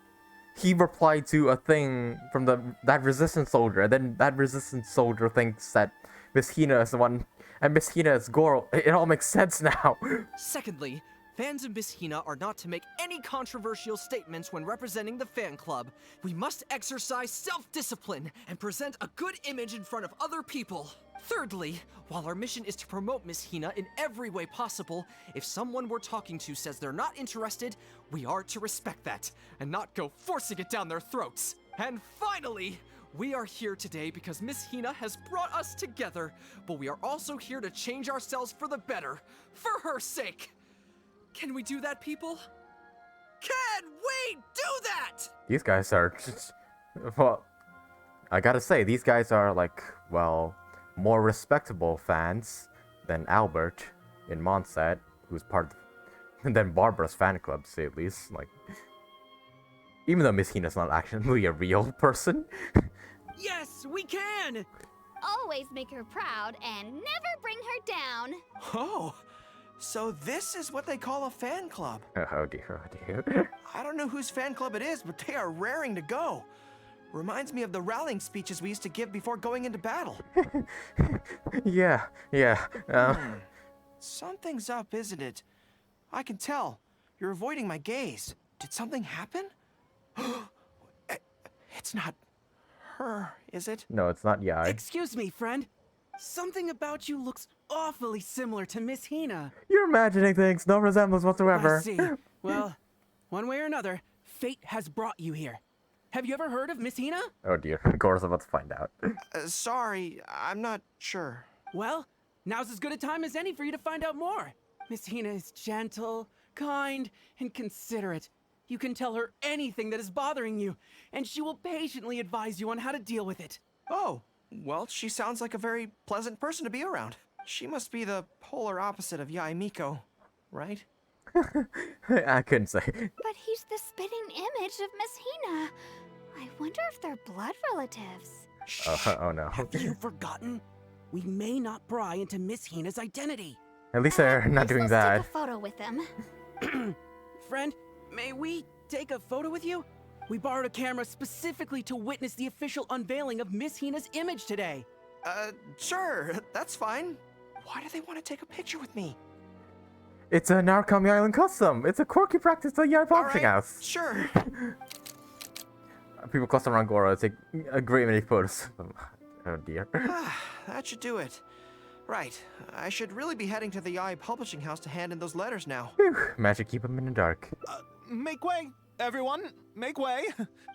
A: he replied to a thing from that resistance soldier, and then that resistance soldier thinks that Miss Hina is the one, and Miss Hina is Gorou. It all makes sense now.
M: Secondly, fans of Miss Hina are not to make any controversial statements when representing the fan club. We must exercise self-discipline and present a good image in front of other people. Thirdly, while our mission is to promote Miss Hina in every way possible, if someone we're talking to says they're not interested, we are to respect that and not go forcing it down their throats. And finally, we are here today because Miss Hina has brought us together, but we are also here to change ourselves for the better, for her sake. Can we do that, people? Can we do that?
A: These guys are just, well, I gotta say, these guys are like, well, more respectable fans than Albert in Mondstadt, who's part of, than Barbara's fan club, to say at least. Like, even though Miss Hina's not actually a real person.
N: Yes, we can!
E: Always make her proud and never bring her down.
C: Oh, so this is what they call a fan club.
A: Oh dear, oh dear.
C: I don't know whose fan club it is, but they are raring to go. Reminds me of the rallying speeches we used to give before going into battle.
A: Yeah.
C: Something's up, isn't it? I can tell. You're avoiding my gaze. Did something happen? It's not her, is it?
A: No, it's not Yai.
N: Excuse me, friend. Something about you looks awfully similar to Miss Hina.
A: You're imagining things, no resemblance whatsoever.
N: I see. Well, one way or another, fate has brought you here. Have you ever heard of Miss Hina?
A: Oh dear, Gorou's about to find out.
C: Sorry, I'm not sure.
N: Well, now's as good a time as any for you to find out more. Miss Hina is gentle, kind, and considerate. You can tell her anything that is bothering you, and she will patiently advise you on how to deal with it.
C: Oh, well, she sounds like a very pleasant person to be around. She must be the polar opposite of Yoimiya, right?
A: I couldn't say.
E: But he's the spitting image of Miss Hina. I wonder if they're blood relatives.
A: Oh no.
N: Have you forgotten? We may not pry into Miss Hina's identity.
A: At least they're not doing that.
E: Take a photo with them.
N: Friend, may we take a photo with you? We borrowed a camera specifically to witness the official unveiling of Miss Hina's image today.
C: Sure, that's fine. Why do they want to take a picture with me?
A: It's a Narukami Island custom. It's a quirky practice at Yai Publishing House.
C: Sure.
A: People custom around Gorou take a great many photos. Oh dear.
C: That should do it. Right. I should really be heading to the Yai Publishing House to hand in those letters now.
A: Whew. Magic keep them in the dark.
G: Make way, everyone. Make way.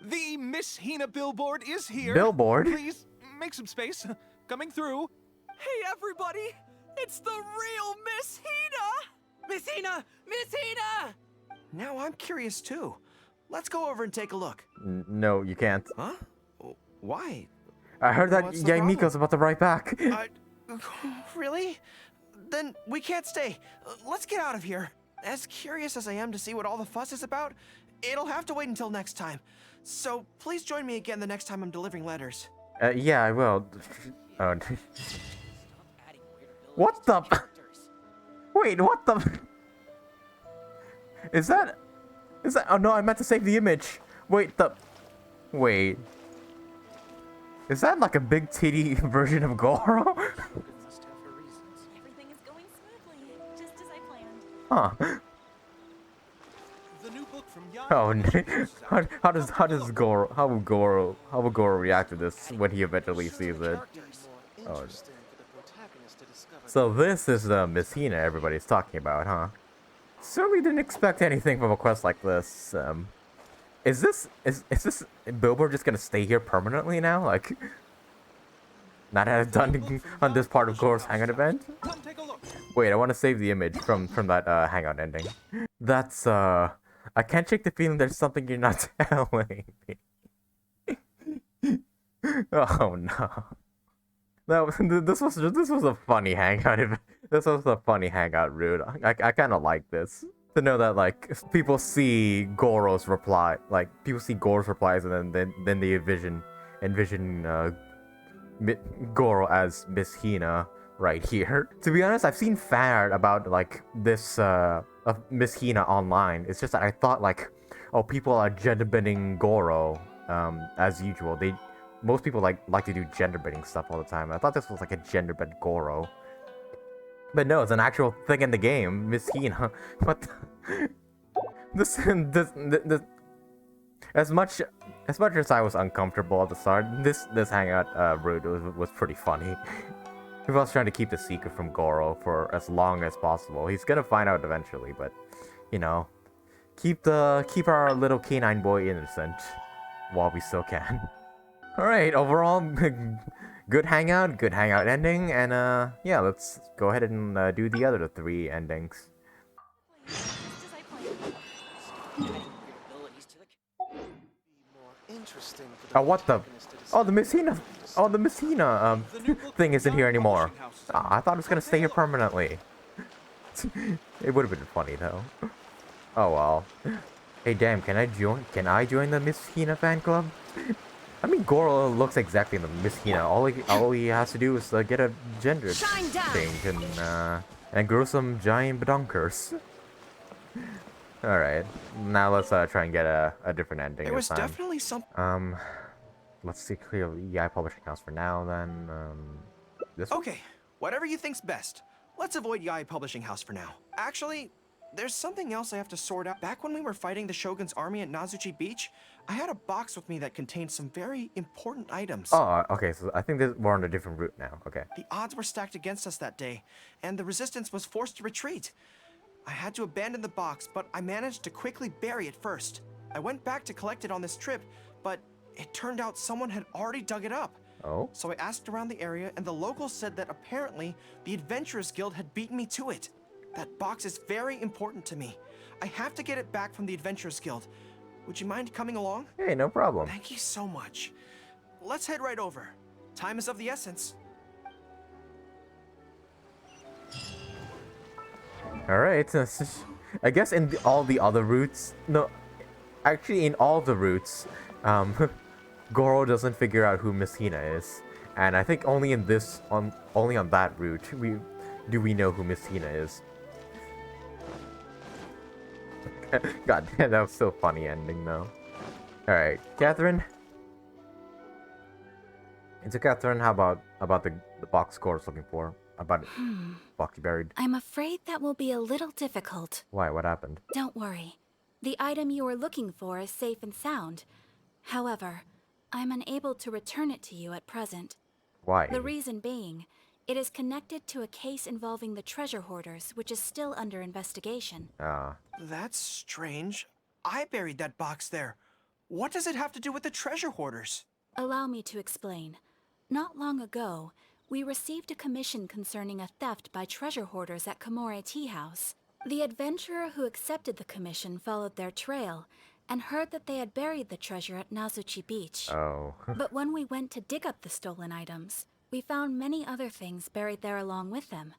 G: The Miss Hina billboard is here.
A: Billboard?
G: Please, make some space. Coming through.
M: Hey, everybody! It's the real Miss Hina!
N: Miss Hina! Miss Hina!
C: Now I'm curious too. Let's go over and take a look.
A: No, you can't.
C: Huh? Why?
A: I heard that
C: What's the
A: Yoimiya's about to write back.
C: Really? Then we can't stay. Let's get out of here. As curious as I am to see what all the fuss is about, it'll have to wait until next time. So please join me again the next time I'm delivering letters.
A: Yeah, I will. Oh. What the? Wait, what the? Is that? Oh no, I meant to save the image. Wait, Wait. Is that like a big titty version of Gorou?
D: Everything is going smoothly, just as I planned.
A: Huh.
G: The new book from
A: Oh, how will Gorou react to this when he eventually sees it? Oh. So this is the Miss Hina everybody's talking about, huh? Certainly didn't expect anything from a quest like this. Is this billboard just gonna stay here permanently now? Like, not have done on this part of Gorou's Hangout event? Wait, I want to save the image from that Hangout ending. That's I can't shake the feeling there's something you're not telling me. Oh no. This was a funny Hangout event. This was a funny Hangout route. I kind of like this. To know that, like, people see Gorou's reply, like, people see Gorou's replies and then they envision Gorou as Miss Hina right here. To be honest, I've seen fan art about, like, this, of Miss Hina online. It's just that I thought, like, oh, people are gender bending Gorou, as usual. Most people like to do gender bending stuff all the time. I thought this was like a gender bend Gorou. But no, it's an actual thing in the game, Miss Hina. What the? This as much as I was uncomfortable at the start, this Hangout route was pretty funny. If I was trying to keep the secret from Gorou for as long as possible, he's gonna find out eventually. But you know, keep our little canine boy innocent while we still can. All right, overall. Good hangout ending, and yeah, let's go ahead and do the other 3 endings. Oh, what the? Oh, the Miss Hina. Oh, the Miss Hina thing isn't here anymore. I thought it was gonna stay here permanently. It would have been funny though. Oh well. Hey, damn, can I join the Miss Hina fan club? I mean, Gorou looks exactly like Miss Hina. All he has to do is get a gender change and grow some giant badonkers. All right, now let's try and get a different ending.
C: There was definitely some.
A: Let's see, clear Yai Publishing House for now. Then this.
C: Okay, whatever you think's best. Let's avoid Yai Publishing House for now. Actually, there's something else I have to sort out. Back when we were fighting the Shogun's army at Nazuchi Beach, I had a box with me that contained some very important items.
A: Oh, okay, so I think we're on a different route now. Okay.
C: The odds were stacked against us that day, and the resistance was forced to retreat. I had to abandon the box, but I managed to quickly bury it first. I went back to collect it on this trip, but it turned out someone had already dug it up.
A: Oh?
C: So I asked around the area, and the locals said that apparently the Adventurers Guild had beaten me to it. That box is very important to me. I have to get it back from the Adventurers Guild. Would you mind coming along?
A: Hey, no problem.
C: Thank you so much. Let's head right over. Time is of the essence.
A: Alright, I guess in all the other routes, no, actually in all the routes, Gorou doesn't figure out who Miss Hina is. And I think only in this, only on that route, we know who Miss Hina is. God damn, that was so funny ending though. Alright, Catherine. And so Catherine, how about the box Gorou's looking for? About it. Box you buried.
O: I'm afraid that will be a little difficult.
A: Why? What happened?
O: Don't worry. The item you are looking for is safe and sound. However, I'm unable to return it to you at present.
A: Why?
O: The reason being, it is connected to a case involving the treasure hoarders, which is still under investigation.
A: Ah.
C: That's strange. I buried that box there. What does it have to do with the treasure hoarders?
O: Allow me to explain. Not long ago, we received a commission concerning a theft by treasure hoarders at Komore Tea House. The adventurer who accepted the commission followed their trail and heard that they had buried the treasure at Nazuchi Beach.
A: Oh.
O: But when we went to dig up the stolen items, we found many other things buried there along with them.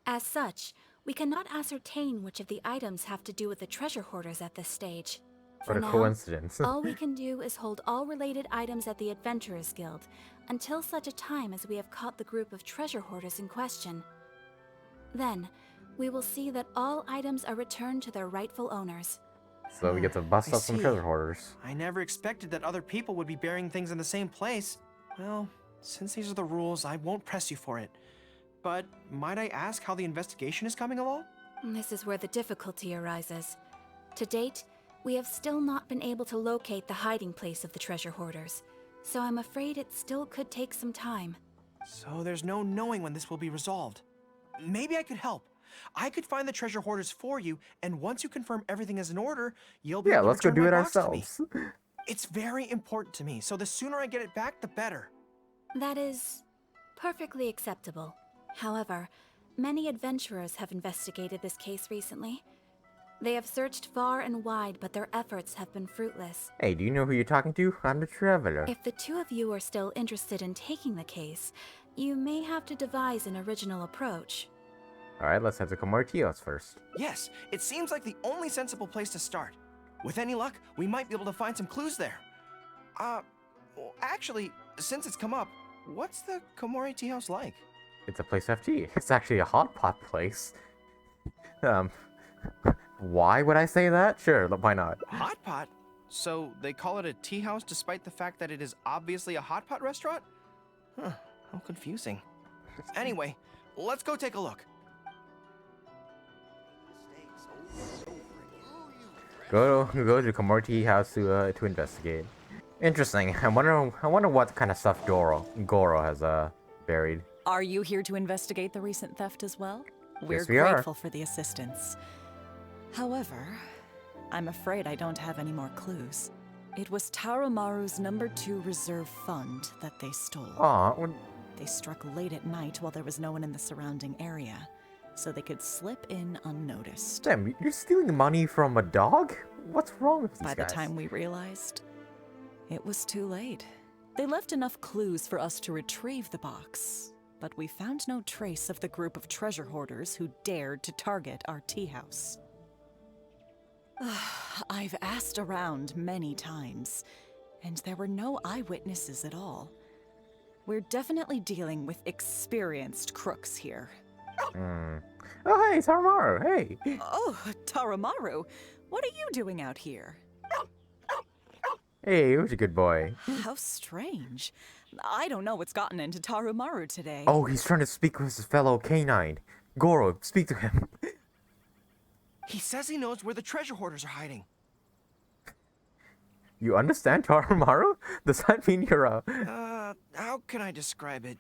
O: As such, we cannot ascertain which of the items have to do with the treasure hoarders at this stage.
A: What a
O: now,
A: coincidence.
O: all we can do is hold all related items at the Adventurers Guild until such a time as we have caught the group of treasure hoarders in question. Then, we will see that all items are returned to their rightful owners.
A: So we get to bust up some treasure hoarders.
C: I never expected that other people would be burying things in the same place. Well, since these are the rules, I won't press you for it. But might I ask how the investigation is coming along?
O: This is where the difficulty arises. To date, we have still not been able to locate the hiding place of the treasure hoarders, so I'm afraid it still could take some time.
C: So there's no knowing when this will be resolved. Maybe I could help. I could find the treasure hoarders for you, and once you confirm everything is in order, you'll be able to
A: let's go
C: return
A: do
C: my
A: it
C: box to
A: ourselves.
C: me. It's very important to me, so the sooner I get it back, the better.
O: That is perfectly acceptable. However, many adventurers have investigated this case recently. They have searched far and wide, but their efforts have been fruitless.
A: Hey, do you know who you're talking to? I'm the Traveler.
O: If the two of you are still interested in taking the case, you may have to devise an original approach.
A: Alright, let's head to Komore Tea House first.
C: Yes, it seems like the only sensible place to start. With any luck, we might be able to find some clues there. Well, actually, since it's come up, what's the Komore Tea House like?
A: It's a place to have tea. It's actually a hot pot place. Why would I say that? Sure, why not?
C: Hot pot? So they call it a tea house despite the fact that it is obviously a hot pot restaurant? Huh, how confusing. Anyway, let's go take a look.
A: Go to Komore Tea House to investigate. Interesting. I wonder what kind of stuff Gorou has buried.
D: Are you here to investigate the recent theft as well? We're
A: Yes, we are.
D: grateful for the assistance. However, I'm afraid I don't have any more clues. It was Tarumaru's #2 reserve fund that they stole.
A: Aw,
D: They struck late at night while there was no one in the surrounding area, so they could slip in unnoticed.
A: damn, you're stealing money from a dog? What's wrong with these
D: By
A: guys?
D: the time we realized, it was too late. They left enough clues for us to retrieve the box, but we found no trace of the group of treasure hoarders who dared to target our tea house. I've asked around many times, and there were no eyewitnesses at all. We're definitely dealing with experienced crooks here.
A: Oh, hey, Tarumaru, hey!
D: Oh, Tarumaru, what are you doing out here?
A: Hey, who's a good boy?
D: How strange. I don't know what's gotten into Tarumaru today.
A: Oh, he's trying to speak with his fellow canine. Gorou, speak to him.
C: He says he knows where the treasure hoarders are hiding.
A: You understand Tarumaru? Does that mean you're
C: How can I describe it?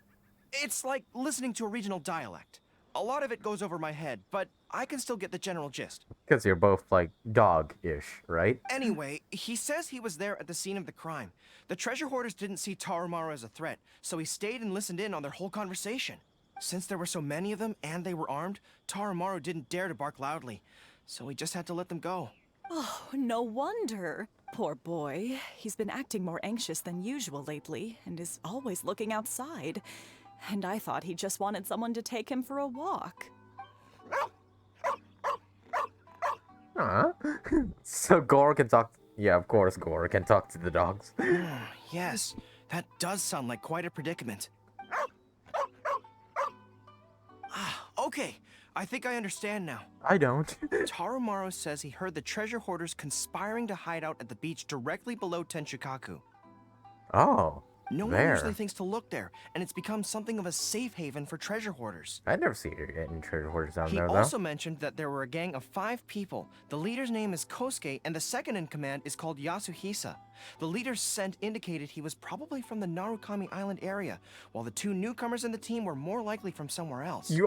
C: It's like listening to a regional dialect. A lot of it goes over my head, but I can still get the general gist.
A: Because you're both, like, dog-ish, right?
C: Anyway, he says he was there at the scene of the crime. The treasure hoarders didn't see Tarumaru as a threat, so he stayed and listened in on their whole conversation. Since there were so many of them and they were armed, Tarumaru didn't dare to bark loudly, so he just had to let them go.
D: Oh, no wonder. Poor boy. He's been acting more anxious than usual lately, and is always looking outside. And I thought he just wanted someone to take him for a walk.
A: Huh? So Gorou can talk... Yeah, of course Gorou can talk to the dogs.
C: Yes, that does sound like quite a predicament. Okay, I think I understand now.
A: I don't.
C: Tarumaru says he heard the treasure hoarders conspiring to hide out at the beach directly below Tenchukaku.
A: Oh,
C: No one
A: there.
C: usually thinks to look there, and it's become something of a safe haven for treasure hoarders.
A: I never see any treasure hoarders down
C: He
A: there,
C: also
A: though.
C: mentioned that there were a gang of 5 people. The leader's name is Kosuke, and the second in command is called Yasuhisa. The leader's scent indicated he was probably from the Narukami Island area, while the 2 newcomers in the team were more likely from somewhere else.
A: You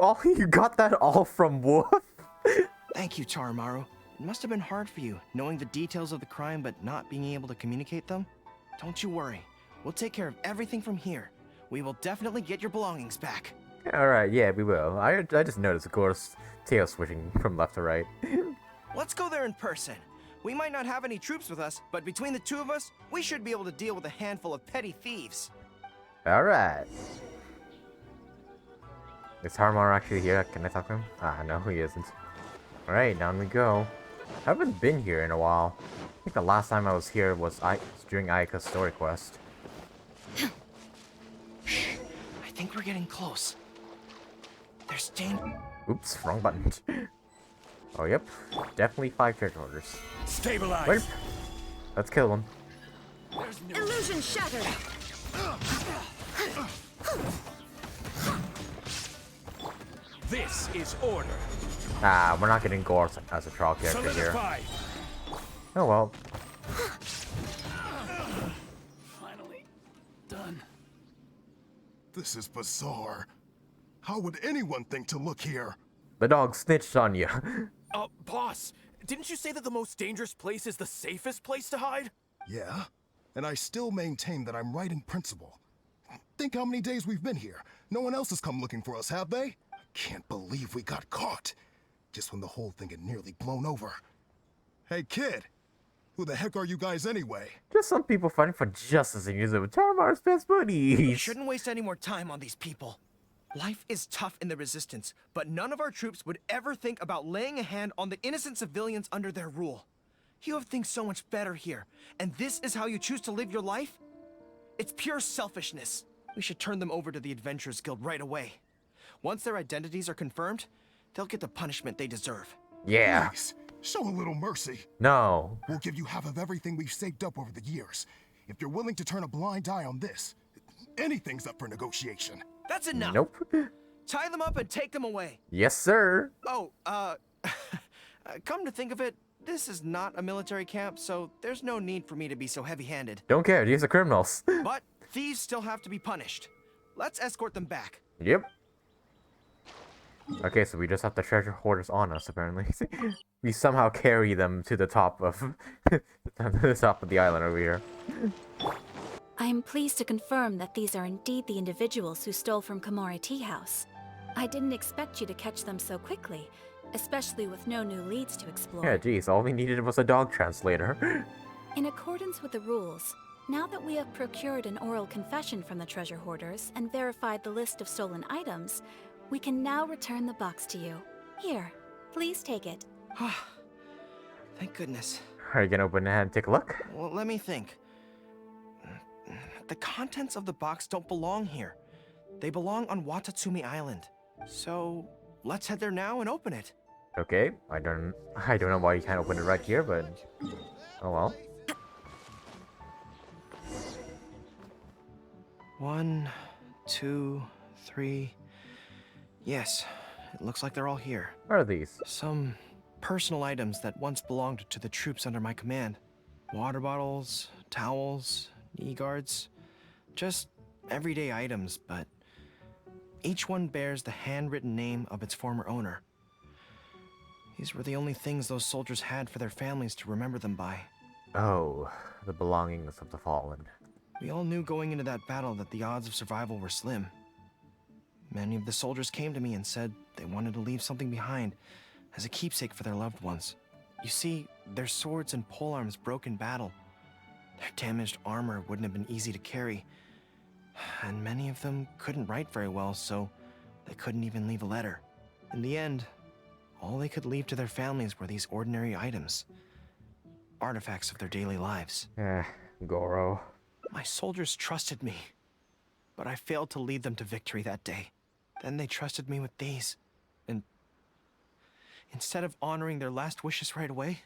A: got that all from Wolf?
C: Thank you, Tarumaru. It must have been hard for you, knowing the details of the crime but not being able to communicate them. Don't you worry. We'll take care of everything from here. We will definitely get your belongings back.
A: Alright, yeah, we will. I just noticed, of course, tail switching from left to right.
C: Let's go there in person. We might not have any troops with us, but between the 2 of us, we should be able to deal with a handful of petty thieves.
A: Alright. Is Tarumaru actually here? Can I talk to him? No, he isn't. Alright, down we go. I haven't been here in a while. I think the last time I was here was during Ayaka's story quest.
C: I think we're getting close. There's danger.
A: Oops, wrong button. Oh, yep. Definitely 5 treasure hoarders.
F: Stabilize.
A: Wait. Let's kill one.
F: Illusion shattered. This is order.
A: We're not getting Gorou as a trial character here. Oh well.
F: Finally done.
P: This is bizarre. How would anyone think to look here?
A: The dog snitched on you.
Q: Boss, didn't you say that the most dangerous place is the safest place to hide?
P: Yeah, and I still maintain that I'm right in principle. Think how many days we've been here. No one else has come looking for us, have they? I can't believe we got caught. Just when the whole thing had nearly blown over. Hey, kid! Who the heck are you guys anyway?
A: Just some people fighting for justice and using with Tarumaru's best buddies.
C: We shouldn't waste any more time on these people. Life is tough in the Resistance, but none of our troops would ever think about laying a hand on the innocent civilians under their rule. You have things so much better here, and this is how you choose to live your life? It's pure selfishness. We should turn them over to the Adventurers Guild right away. Once their identities are confirmed, they'll get the punishment they deserve.
A: Yeah.
P: Please, show a little mercy.
A: No.
P: We'll give you half of everything we've saved up over the years. If you're willing to turn a blind eye on this, anything's up for negotiation.
C: That's enough.
A: Nope.
C: Tie them up and take them away.
A: Yes, sir.
C: Oh, come to think of it, this is not a military camp, so there's no need for me to be so heavy-handed.
A: Don't care. These are criminals.
C: But thieves still have to be punished. Let's escort them back.
A: Yep. Okay, so we just have the treasure hoarders on us, apparently. We somehow carry them to the top of the top of the island over here.
O: I am pleased to confirm that these are indeed the individuals who stole from Komori Tea House. I didn't expect you to catch them so quickly, especially with no new leads to explore.
A: Yeah, geez, all we needed was a dog translator.
O: In accordance with the rules, now that we have procured an oral confession from the treasure hoarders and verified the list of stolen items, we can now return the box to you. Here, please take it.
C: Thank goodness.
A: Are you gonna open it and take a look?
C: Well, let me think. The contents of the box don't belong here. They belong on Watatsumi Island. So, let's head there now and open it.
A: Okay, I don't know why you can't open it right here, but oh well.
C: 1, 2, 3. Yes, it looks like they're all here.
A: What are these?
C: Some personal items that once belonged to the troops under my command. Water bottles, towels, knee guards, just everyday items, but each one bears the handwritten name of its former owner. These were the only things those soldiers had for their families to remember them by.
A: Oh, the belongings of the fallen.
C: We all knew going into that battle that the odds of survival were slim. Many of the soldiers came to me and said they wanted to leave something behind as a keepsake for their loved ones. You see, their swords and polearms broke in battle. Their damaged armor wouldn't have been easy to carry. And many of them couldn't write very well, so they couldn't even leave a letter. In the end, all they could leave to their families were these ordinary items. Artifacts of their daily lives.
A: Gorou.
C: My soldiers trusted me, but I failed to lead them to victory that day. Then they trusted me with these, and instead of honoring their last wishes right away,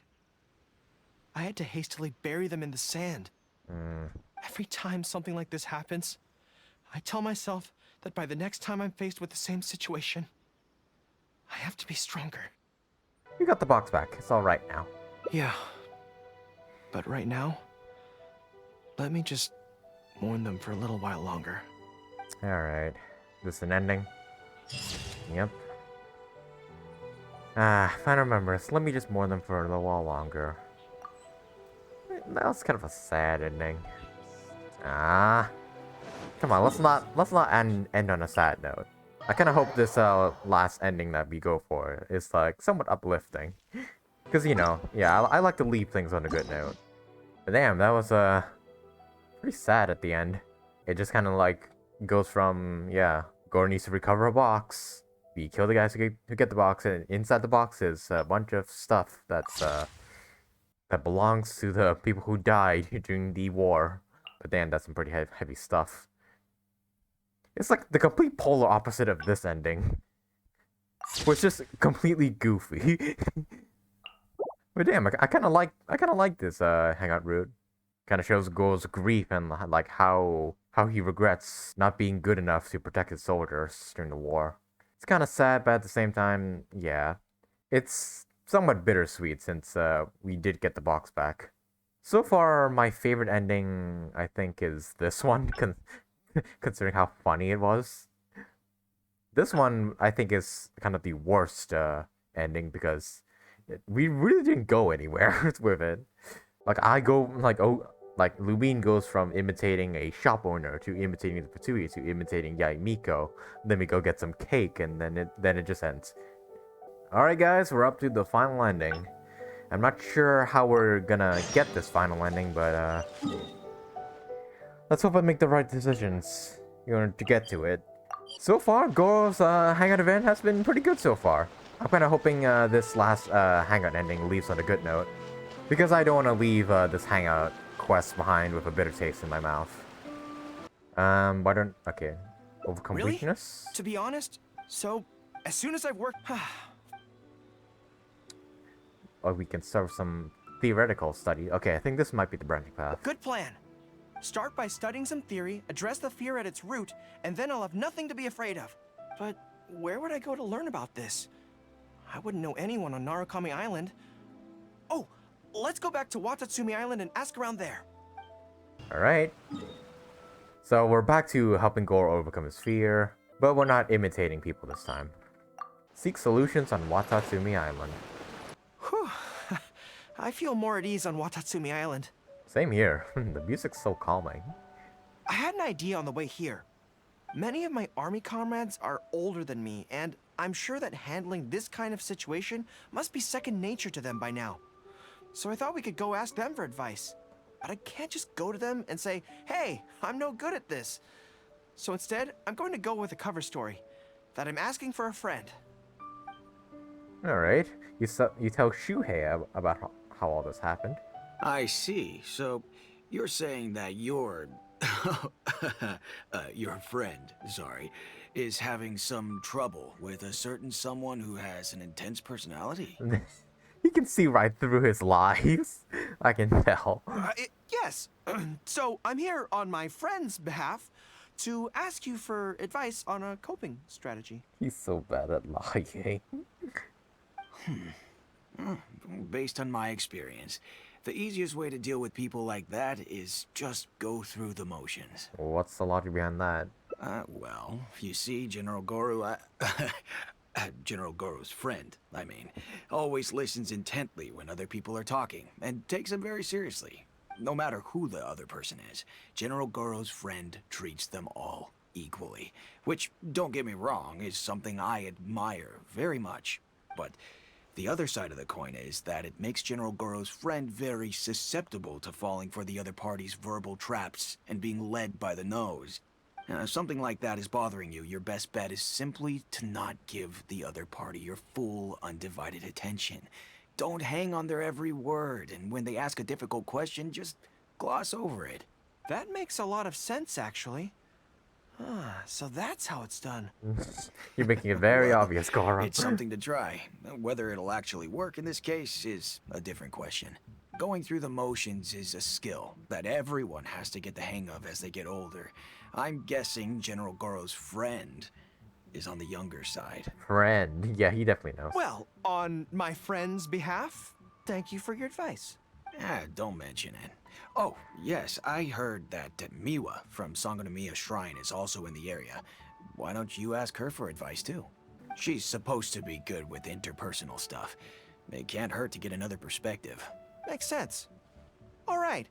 C: I had to hastily bury them in the sand. Every time something like this happens, I tell myself that by the next time I'm faced with the same situation, I have to be stronger.
A: You got the box back. It's all right now.
C: Yeah. But right now, let me just mourn them for a little while longer.
A: Alright. This an ending? Yep. Final members. Let me just mourn them for a little while longer. That was kind of a sad ending. Come on, let's not end on a sad note. I kind of hope this last ending that we go for is like somewhat uplifting. Because, you know, yeah, I like to leave things on a good note. But damn, that was pretty sad at the end. It just kind of like goes from, yeah, Gorou needs to recover a box. We kill the guys who get the box, and inside the box is a bunch of stuff that's that belongs to the people who died during the war. But damn, that's some pretty heavy stuff. It's like the complete polar opposite of this ending, which is completely goofy. But damn, I kind of like this hangout route. Kind of shows Gorou's grief and like how he regrets not being good enough to protect his soldiers during the war. It's kind of sad, but at the same time, yeah, it's somewhat bittersweet since we did get the box back. So far, my favorite ending, I think, is this one, considering how funny it was. This one, I think, is kind of the worst ending because we really didn't go anywhere with it. Like, Lubin goes from imitating a shop owner to imitating the Patui to imitating Yoimiya. Then we go get some cake, and then it just ends. Alright guys, we're up to the final ending. I'm not sure how we're gonna get this final ending, but let's hope I make the right decisions to get to it. So far, Gorou's hangout event has been pretty good so far. I'm kind of hoping this last hangout ending leaves on a good note, because I don't want to leave this hangout quest behind with a bitter taste in my mouth. Okay. Over completeness?
C: Really? To be honest, so as soon as I've worked...
A: Or we can serve some theoretical study. Okay, I think this might be the branching path.
C: Good plan. Start by studying some theory, address the fear at its root, and then I'll have nothing to be afraid of. But where would I go to learn about this? I wouldn't know anyone on Narukami Island. Oh, let's go back to Watatsumi Island and ask around there.
A: Alright. So we're back to helping Gorou overcome his fear, but we're not imitating people this time. Seek solutions on Watatsumi Island.
C: Whew. I feel more at ease on Watatsumi Island.
A: Same here. The music's so calming.
C: I had an idea on the way here. Many of my army comrades are older than me, and I'm sure that handling this kind of situation must be second nature to them by now. So I thought we could go ask them for advice. But I can't just go to them and say, hey, I'm no good at this. So instead, I'm going to go with a cover story, that I'm asking for a friend.
A: Alright. You tell Shuhei about how all this happened.
R: I see. So, you're saying that your friend, is having some trouble with a certain someone who has an intense personality?
A: You can see right through his lies. I can tell.
C: Yes. So, I'm here on my friend's behalf to ask you for advice on a coping strategy.
A: He's so bad at lying.
R: based on my experience, the easiest way to deal with people like that is just go through the motions.
A: What's the logic behind that?
R: Well, you see, General Gorou, General Gorou's friend, I mean, always listens intently when other people are talking, and takes them very seriously. No matter who the other person is, General Gorou's friend treats them all equally. Which, don't get me wrong, is something I admire very much. But the other side of the coin is that it makes General Gorou's friend very susceptible to falling for the other party's verbal traps and being led by the nose. If something like that is bothering you, your best bet is simply to not give the other party your full, undivided attention. Don't hang on their every word, and when they ask a difficult question, just gloss over it.
C: That makes a lot of sense, actually. So that's how it's done.
A: You're making it very obvious, Gorou.
R: It's something to try. Whether it'll actually work in this case is a different question. Going through the motions is a skill that everyone has to get the hang of as they get older. I'm guessing General Gorou's friend is on the younger side.
A: Friend? Yeah, he definitely knows.
C: Well, on my friend's behalf, thank you for your advice.
R: Don't mention it. Oh, yes, I heard that Miwa from Sangonomiya Shrine is also in the area. Why don't you ask her for advice, too? She's supposed to be good with interpersonal stuff. It can't hurt to get another perspective.
C: Makes sense. All right,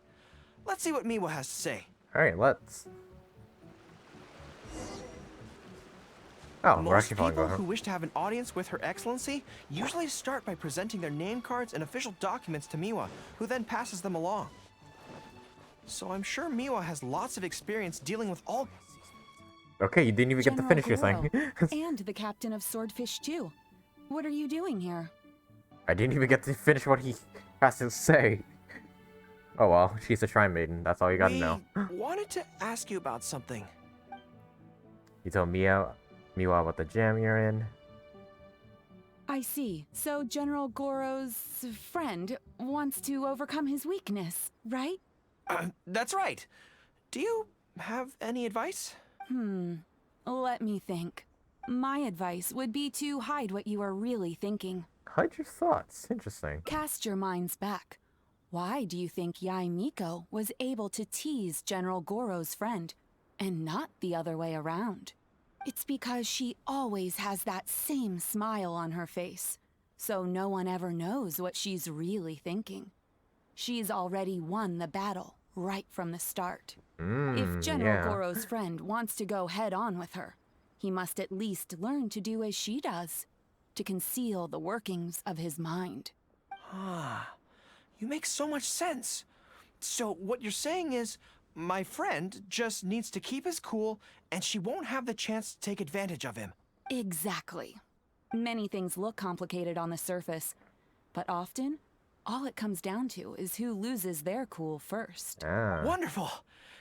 C: let's see what Miwa has to say.
A: All right, let's. Oh, we're
C: Most
A: actually following
C: people
A: Gorou.
C: who wish to have an audience with Her Excellency usually start by presenting their name cards and official documents to Miwa, who then passes them along. So I'm sure Miwa has lots of experience dealing with all...
A: Okay, you didn't even get to finish your thing.
D: And the captain of Swordfish too. What are you doing here?
A: I didn't even get to finish what he has to say. Oh well, she's a Shrine Maiden. That's all you gotta know.
C: wanted to ask you about something.
A: You told Miwa about the jam you're in.
D: I see. So General Gorou's friend wants to overcome his weakness, right?
C: That's right. Do you have any advice?
D: Let me think. My advice would be to hide what you are really thinking.
A: Hide your thoughts. Interesting.
D: Cast your minds back. Why do you think Yoimiya was able to tease General Gorou's friend, and not the other way around? It's because she always has that same smile on her face, so no one ever knows what she's really thinking. She's already won the battle right from the start. If General Gorou's friend wants to go head-on with her, he must at least learn to do as she does, to conceal the workings of his mind.
C: You make so much sense. So what you're saying is, my friend just needs to keep his cool, and she won't have the chance to take advantage of him.
D: Exactly. Many things look complicated on the surface, but often, all it comes down to is who loses their cool first.
C: Wonderful!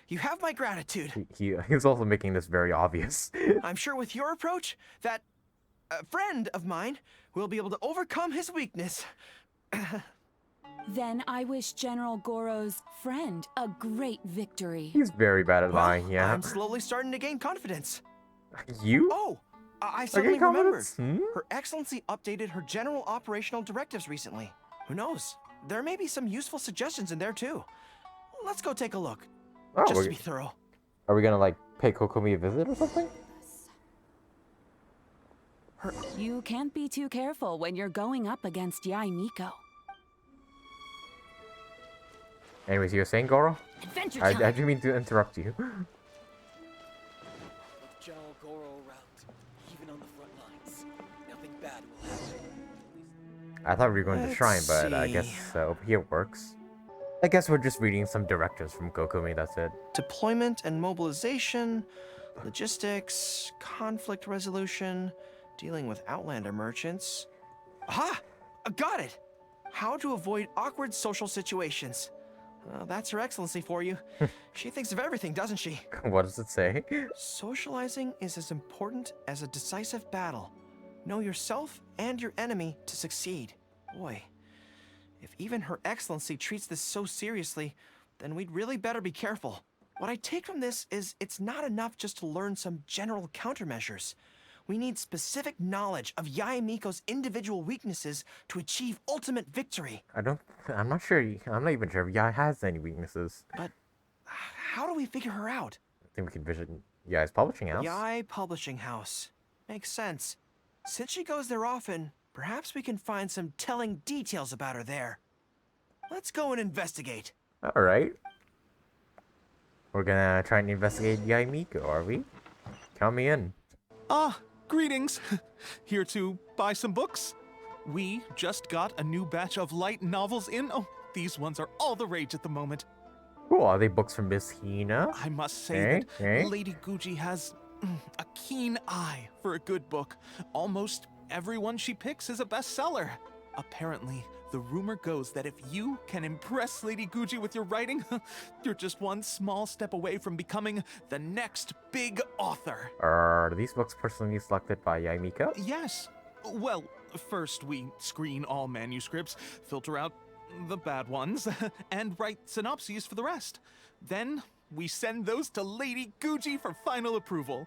C: You have my gratitude.
A: He's also making this very obvious.
C: I'm sure with your approach, that friend of mine will be able to overcome his weakness.
D: Then I wish General Gorou's friend a great victory.
A: He's very bad at lying, yeah.
C: I'm slowly starting to gain confidence.
A: You?
C: Oh, I suddenly remembered. Her Excellency updated her general operational directives recently. Who knows? There may be some useful suggestions in there too. Let's go take a look.
A: Oh,
C: just to be thorough.
A: Are we gonna like pay Kokomi a visit or something?
D: You can't be too careful when you're going up against Yoimiya.
A: Anyways, you were saying, Gorou?
D: Adventure
A: I
D: time.
A: didn't mean to interrupt you.
F: General Gorou around, even on the front lines, nothing bad will happen.
A: I thought we were going to Shrine, but I guess over here works. I guess we're just reading some directives from Kokomi, that's it.
C: Deployment and mobilization, logistics, conflict resolution, dealing with Outlander merchants. Aha! Got it! How to avoid awkward social situations. That's Her Excellency for you. She thinks of everything, doesn't she?
A: What does it say?
C: Socializing is as important as a decisive battle. Know yourself and your enemy to succeed. Boy, if even Her Excellency treats this so seriously, then we'd really better be careful. What I take from this is it's not enough just to learn some general countermeasures. we need specific knowledge of Yoimiya's individual weaknesses to achieve ultimate victory.
A: I'm not sure. I'm not even sure if Yai has any weaknesses.
C: But how do we figure her out?
A: I think we can visit Yai's publishing house.
C: Yai Publishing House. Makes sense. Since she goes there often, perhaps we can find some telling details about her there. Let's go and investigate.
A: Alright. We're gonna try and investigate Yoimiya, are we? Count me in.
G: Ah, greetings. Here to buy some books? We just got a new batch of light novels in. Oh, these ones are all the rage at the moment.
A: Ooh, are they books from Miss Hina?
G: I must say that Lady Guji has a keen eye for a good book. Almost everyone she picks is a bestseller. Apparently, the rumor goes that if you can impress Lady Guji with your writing, you're just one small step away from becoming the next big author.
A: Are these books personally selected by Yoimiya?
G: Yes. Well, first we screen all manuscripts, filter out the bad ones, and write synopses for the rest. Then we send those to Lady Guji for final approval.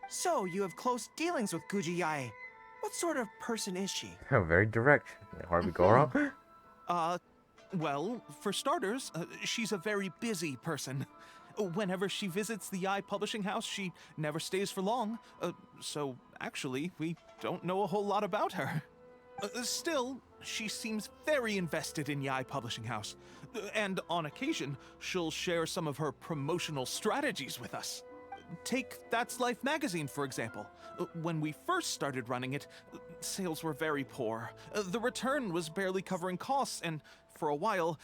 C: So, you have close dealings with Guji Yae. What sort of person is she?
A: Oh, very direct. Harvey Gorou?
G: Well, for starters, she's a very busy person. Whenever she visits the Yae Publishing House, she never stays for long. So, actually, we don't know a whole lot about her. Still, she seems very invested in Yae Publishing House. And on occasion, she'll share some of her promotional strategies with us. Take That's Life magazine, for example. When we first started running it, sales were very poor. The return was barely covering costs, and for a while,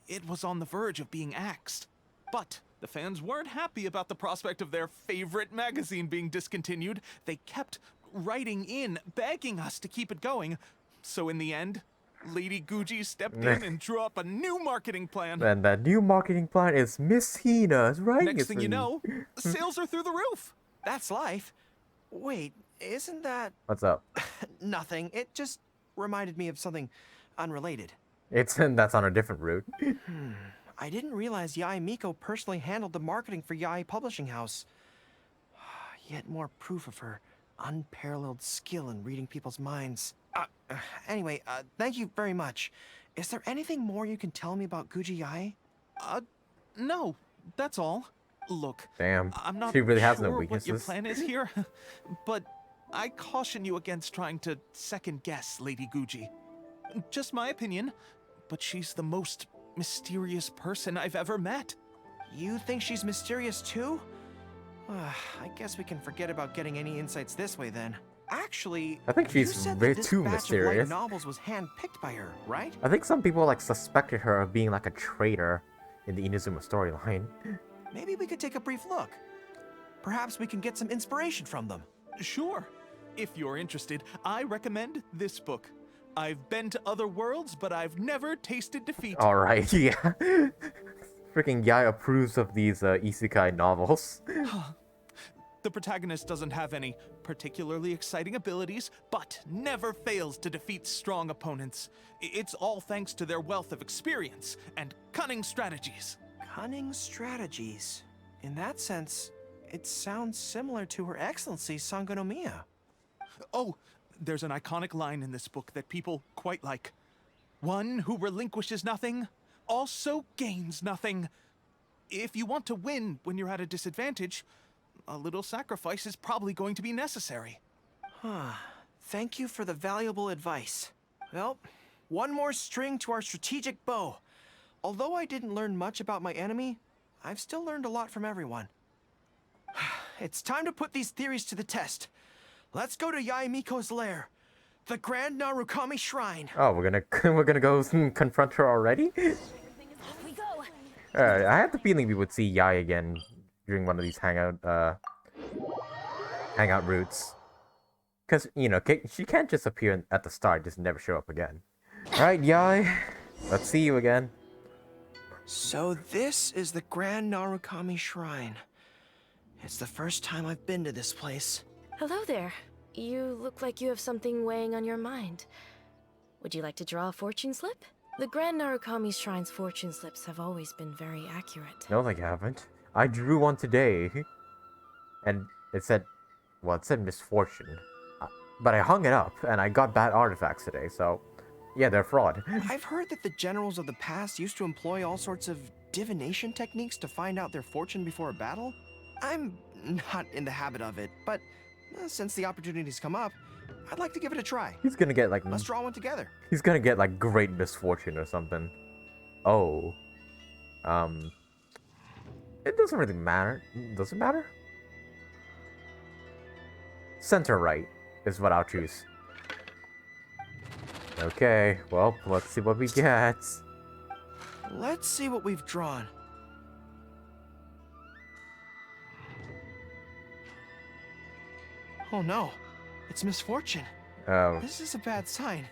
G: it was on the verge of being axed. But the fans weren't happy about the prospect of their favorite magazine being discontinued. They kept writing in, begging us to keep it going. So in the end, Lady Guji stepped in and drew up a new marketing plan.
A: And that new marketing plan is Miss Hina's writing.
G: Next thing you know, sales are through the roof.
C: That's life. Wait, isn't that...
A: What's up?
C: Nothing. It just reminded me of something unrelated.
A: That's on a different route.
C: I didn't realize Yoimiya personally handled the marketing for Yae Publishing House. Yet more proof of her unparalleled skill in reading people's minds. Anyway, thank you very much. Is there anything more you can tell me about Guji Yae?
G: No, that's all. Look,
A: damn,
G: I'm not
A: she really has
G: sure
A: no weaknesses.
G: What your plan is here, but I caution you against trying to second-guess Lady Guji. Just my opinion, but she's the most mysterious person I've ever met.
C: You think she's mysterious too? I guess we can forget about getting any insights this way then. Actually,
A: I think she's way too mysterious.
C: Of light novels was handpicked by her, right?
A: I think some people suspected her of being like a traitor in the Inazuma storyline.
C: Maybe we could take a brief look. Perhaps we can get some inspiration from them.
G: Sure. If you're interested, I recommend this book. I've been to other worlds, but I've never tasted defeat.
A: Alright, yeah. Freaking Yae approves of these isekai novels.
G: The protagonist doesn't have any particularly exciting abilities, but never fails to defeat strong opponents. It's all thanks to their wealth of experience and cunning strategies.
C: Cunning strategies? In that sense, it sounds similar to Her Excellency Sangonomiya.
G: Oh, there's an iconic line in this book that people quite like. One who relinquishes nothing also gains nothing. If you want to win when you're at a disadvantage, a little sacrifice is probably going to be necessary.
C: Thank you for the valuable advice. Well, one more string to our strategic bow. Although I didn't learn much about my enemy, I've still learned a lot from everyone. It's time to put these theories to the test. Let's go to Yoimiya's lair, the Grand Narukami Shrine.
A: Oh, we're gonna go confront her already?
O: Off we go.
A: Alright, I had the feeling we would see Yae again during one of these hangout routes. Because, you know, she can't just appear at the start, just never show up again. Alright, Yae, let's see you again.
C: So this is the Grand Narukami Shrine. It's the first time I've been to this place.
S: Hello there. You look like you have something weighing on your mind. Would you like to draw a fortune slip? The Grand Narukami Shrine's fortune slips have always been very accurate.
A: No, they haven't. I drew one today. And it said, well, it said misfortune. But I hung it up, and I got bad artifacts today, so... Yeah, they're fraud.
C: I've heard that the generals of the past used to employ all sorts of divination techniques to find out their fortune before a battle. I'm not in the habit of it, but since the opportunity's come up, I'd like to give it a try.
A: He's gonna get, like...
C: Let's draw one together.
A: He's gonna get, like, great misfortune or something. Oh. It doesn't really matter. Does it matter? Center right is what I'll choose. Okay, well, let's see what we get.
C: Let's see what we've drawn. Oh no, it's misfortune.
A: Oh.
C: This is a bad sign.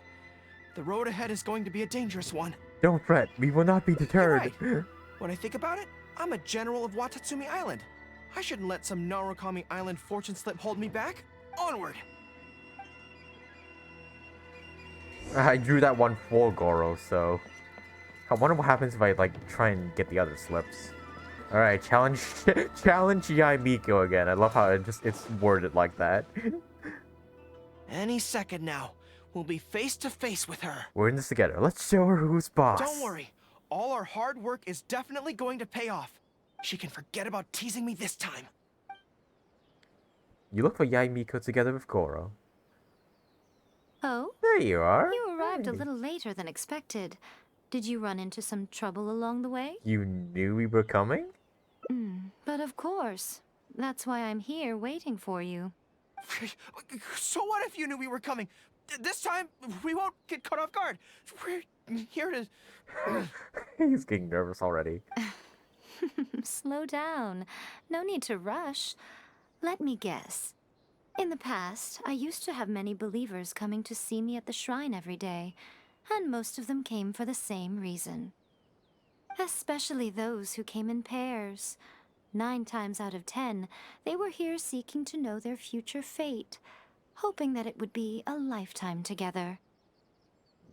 C: The road ahead is going to be a dangerous one.
A: Don't fret, we will not be deterred.
C: Right. When I think about it, I'm a general of Watatsumi Island. I shouldn't let some Narukami Island fortune slip hold me back. Onward!
A: I drew that one for Gorou, so... I wonder what happens if I, like, try and get the other slips. Alright, challenge Yoimiya again. I love how it's worded like that.
C: Any second now, we'll be face to face with her.
A: We're in this together. Let's show her who's boss.
C: Don't worry. All our hard work is definitely going to pay off. She can forget about teasing me this time.
A: You look for Yoimiya together with Gorou.
B: Oh?
A: There you are.
B: You arrived a little later than expected. Did you run into some trouble along the way?
A: You knew we were coming?
B: But of course. That's why I'm here waiting for you.
C: So what if you knew we were coming? This time, we won't get caught off guard. We're here to...
A: He's getting nervous already.
B: Slow down. No need to rush. Let me guess. In the past, I used to have many believers coming to see me at the shrine every day, and most of them came for the same reason. Especially those who came in pairs. 9 times out of 10, they were here seeking to know their future fate, hoping that it would be a lifetime together.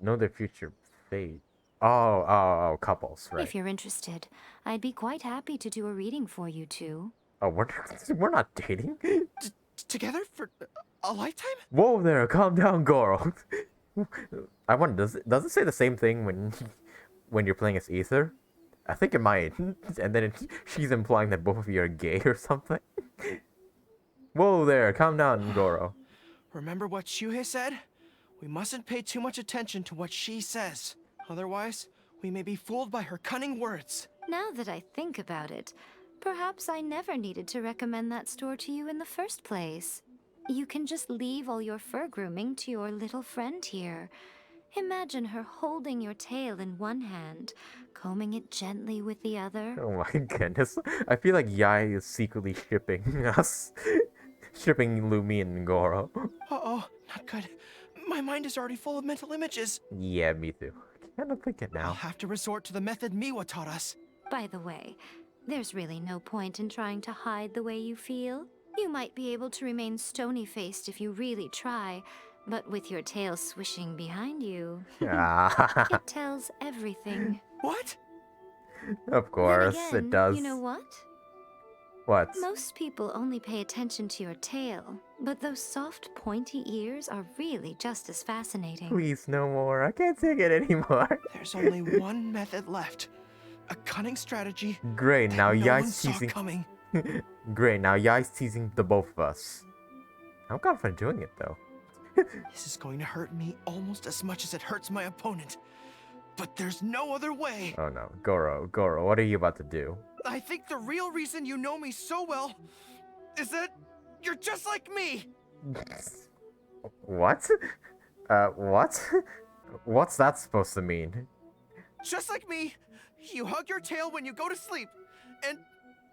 A: Know their future fate. Oh, couples, right.
B: If you're interested, I'd be quite happy to do a reading for you two.
A: Oh, we're not dating?
C: Together for a lifetime?
A: Whoa there, calm down, Gorou. I wonder, does it say the same thing when you're playing as Ether? I think it might. And then she's implying that both of you are gay or something. Whoa there, calm down, Gorou.
C: Remember what Shuhei said? We mustn't pay too much attention to what she says. Otherwise, we may be fooled by her cunning words.
B: Now that I think about it, perhaps I never needed to recommend that store to you in the first place. You can just leave all your fur grooming to your little friend here. Imagine her holding your tail in one hand, combing it gently with the other.
A: Oh my goodness. I feel like Yai is secretly shipping us. Shipping Lumi and Gorou.
C: Uh-oh, not good. My mind is already full of mental images.
A: Yeah, me too. I can't think it now.
C: I'll have to resort to the method Miwa taught us.
B: By the way, there's really no point in trying to hide the way you feel. You might be able to remain stony-faced if you really try, but with your tail swishing behind you, it tells everything.
C: What?
A: Of course,
B: Then again,
A: it does.
B: You know what?
A: What?
B: Most people only pay attention to your tail, but those soft, pointy ears are really just as fascinating.
A: Please, no more. I can't take it anymore.
C: There's only one method left. A cunning strategy.
A: Great, now
C: no one
A: Yai's
C: saw
A: teasing.
C: coming.
A: Great, now Yai's teasing the both of us. I'm confident doing it though.
C: This is going to hurt me almost as much as it hurts my opponent. But there's no other way.
A: Oh no, Gorou, what are you about to do?
C: I think the real reason you know me so well is that you're just like me.
A: What? What? What's that supposed to mean?
C: Just like me, you hug your tail when you go to sleep. And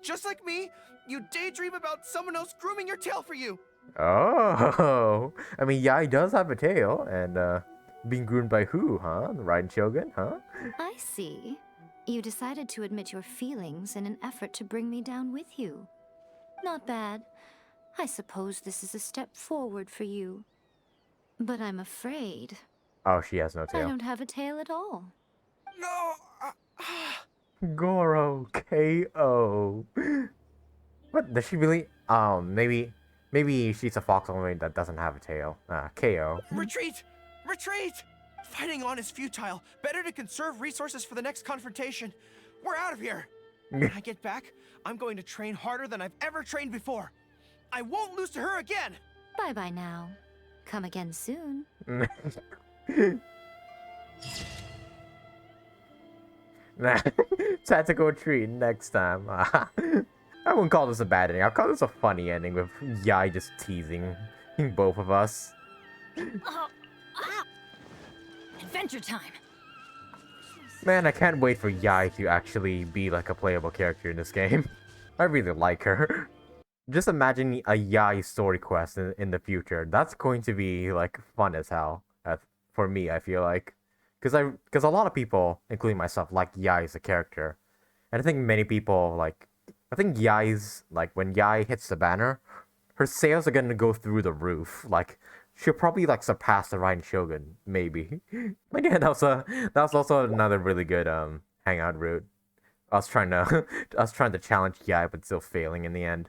C: just like me, you daydream about someone else grooming your tail for you.
A: Oh, I mean, Yai does have a tail, and being groomed by who, huh? The Raiden Shogun, huh?
B: I see. You decided to admit your feelings in an effort to bring me down with you. Not bad. I suppose this is a step forward for you. But I'm afraid
A: Oh, she has no
B: I
A: tail.
B: don't have a tail at all.
C: No.
A: Gorou, KO. What, does she really? Maybe Maybe she's a fox only that doesn't have a tail. KO.
C: Retreat! Retreat! Fighting on is futile. Better to conserve resources for the next confrontation. We're out of here. When I get back, I'm going to train harder than I've ever trained before. I won't lose to her again.
B: Bye-bye now. Come again soon.
A: Tactical treat next time. I wouldn't call this a bad ending. I'll call this a funny ending with Yai just teasing both of us.
O: Adventure time.
A: Man, I can't wait for Yai to actually be like a playable character in this game. I really like her. Just imagine a Yai story quest in the future. That's going to be like fun as hell. For me, I feel like. Because a lot of people, including myself, like Yai as a character. And I think many people like... I think Yai's, like, when Yai hits the banner, her sales are gonna go through the roof. Like, she'll probably, like, surpass the Raiden Shogun, maybe. But yeah, that was also another really good, hangout route. I was trying to challenge Yai, but still failing in the end.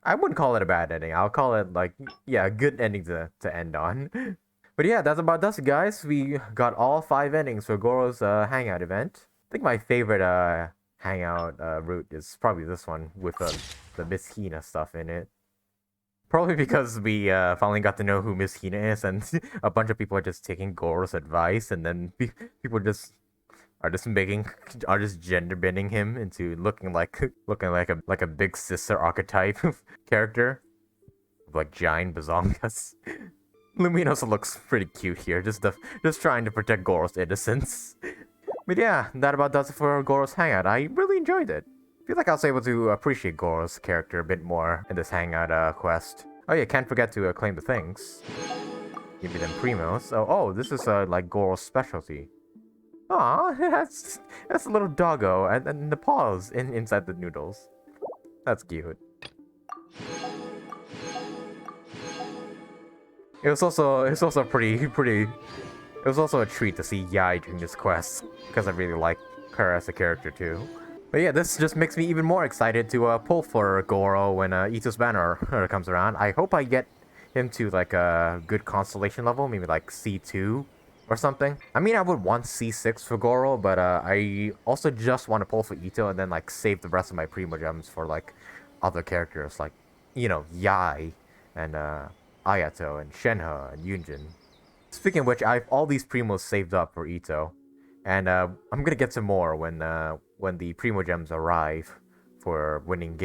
A: I wouldn't call it a bad ending. I'll call it, like, yeah, a good ending to end on. But yeah, that's about us, guys. We got all 5 endings for Gorou's hangout event. I think my favorite, hangout route is probably this one with the Miss Hina stuff in it. Probably because we finally got to know who Miss Hina is, and a bunch of people are just taking Gorou's advice, and then people are just gender bending him into looking like a big sister archetype character, like giant bazongas. Lumine also looks pretty cute here, just trying to protect Gorou's innocence. But yeah, that about does it for Gorou's hangout. I really enjoyed it. I feel like I was able to appreciate Gorou's character a bit more in this hangout quest. Oh yeah, can't forget to claim the things. Give me them primos. Oh, this is like Gorou's specialty. Aw, that's a little doggo and the paws inside the noodles. That's cute. It was also a treat to see Yai during this quest, because I really like her as a character too. But yeah, this just makes me even more excited to pull for Gorou when Itto's banner comes around. I hope I get him to like a good constellation level, maybe like C2 or something. I mean, I would want C6 for Gorou, but I also just want to pull for Itto and then like save the rest of my Primo Gems for like other characters like, you know, Yai and Ayato and Shenhe and Yunjin. Speaking of which, I have all these primos saved up for Itto, and I'm gonna get some more when the Primo Gems arrive for winning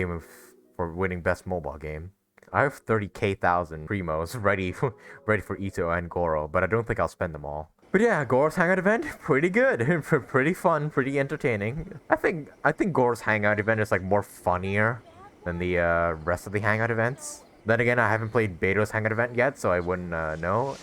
A: best mobile game. I have 30,000 primos ready for Itto and Gorou, but I don't think I'll spend them all. But yeah, Gorou's hangout event, pretty good, pretty fun, pretty entertaining. I think Gorou's hangout event is like more funnier than the rest of the hangout events. Then again, I haven't played Beidou's hangout event yet, so I wouldn't know.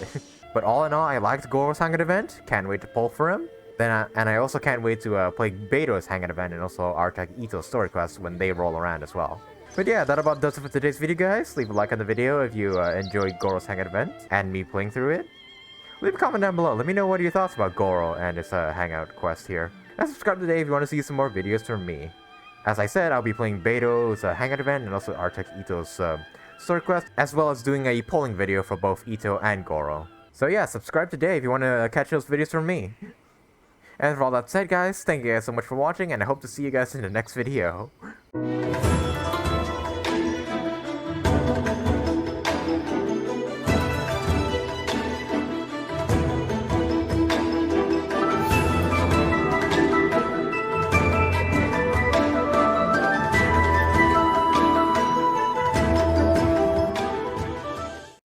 A: But all in all, I liked Gorou's hangout event. Can't wait to pull for him. And I also can't wait to play Beidou's hangout event and also Arataki Itto's story quest when they roll around as well. But yeah, that about does it for today's video, guys. Leave a like on the video if you enjoyed Gorou's hangout event and me playing through it. Leave a comment down below. Let me know what are your thoughts about Gorou and his hangout quest here. And subscribe today if you want to see some more videos from me. As I said, I'll be playing Beidou's hangout event and also Arataki Itto's story quest, as well as doing a polling video for both Itto and Gorou. So yeah, subscribe today if you want to catch those videos from me. And for all that said, guys, thank you guys so much for watching, and I hope to see you guys in the next video.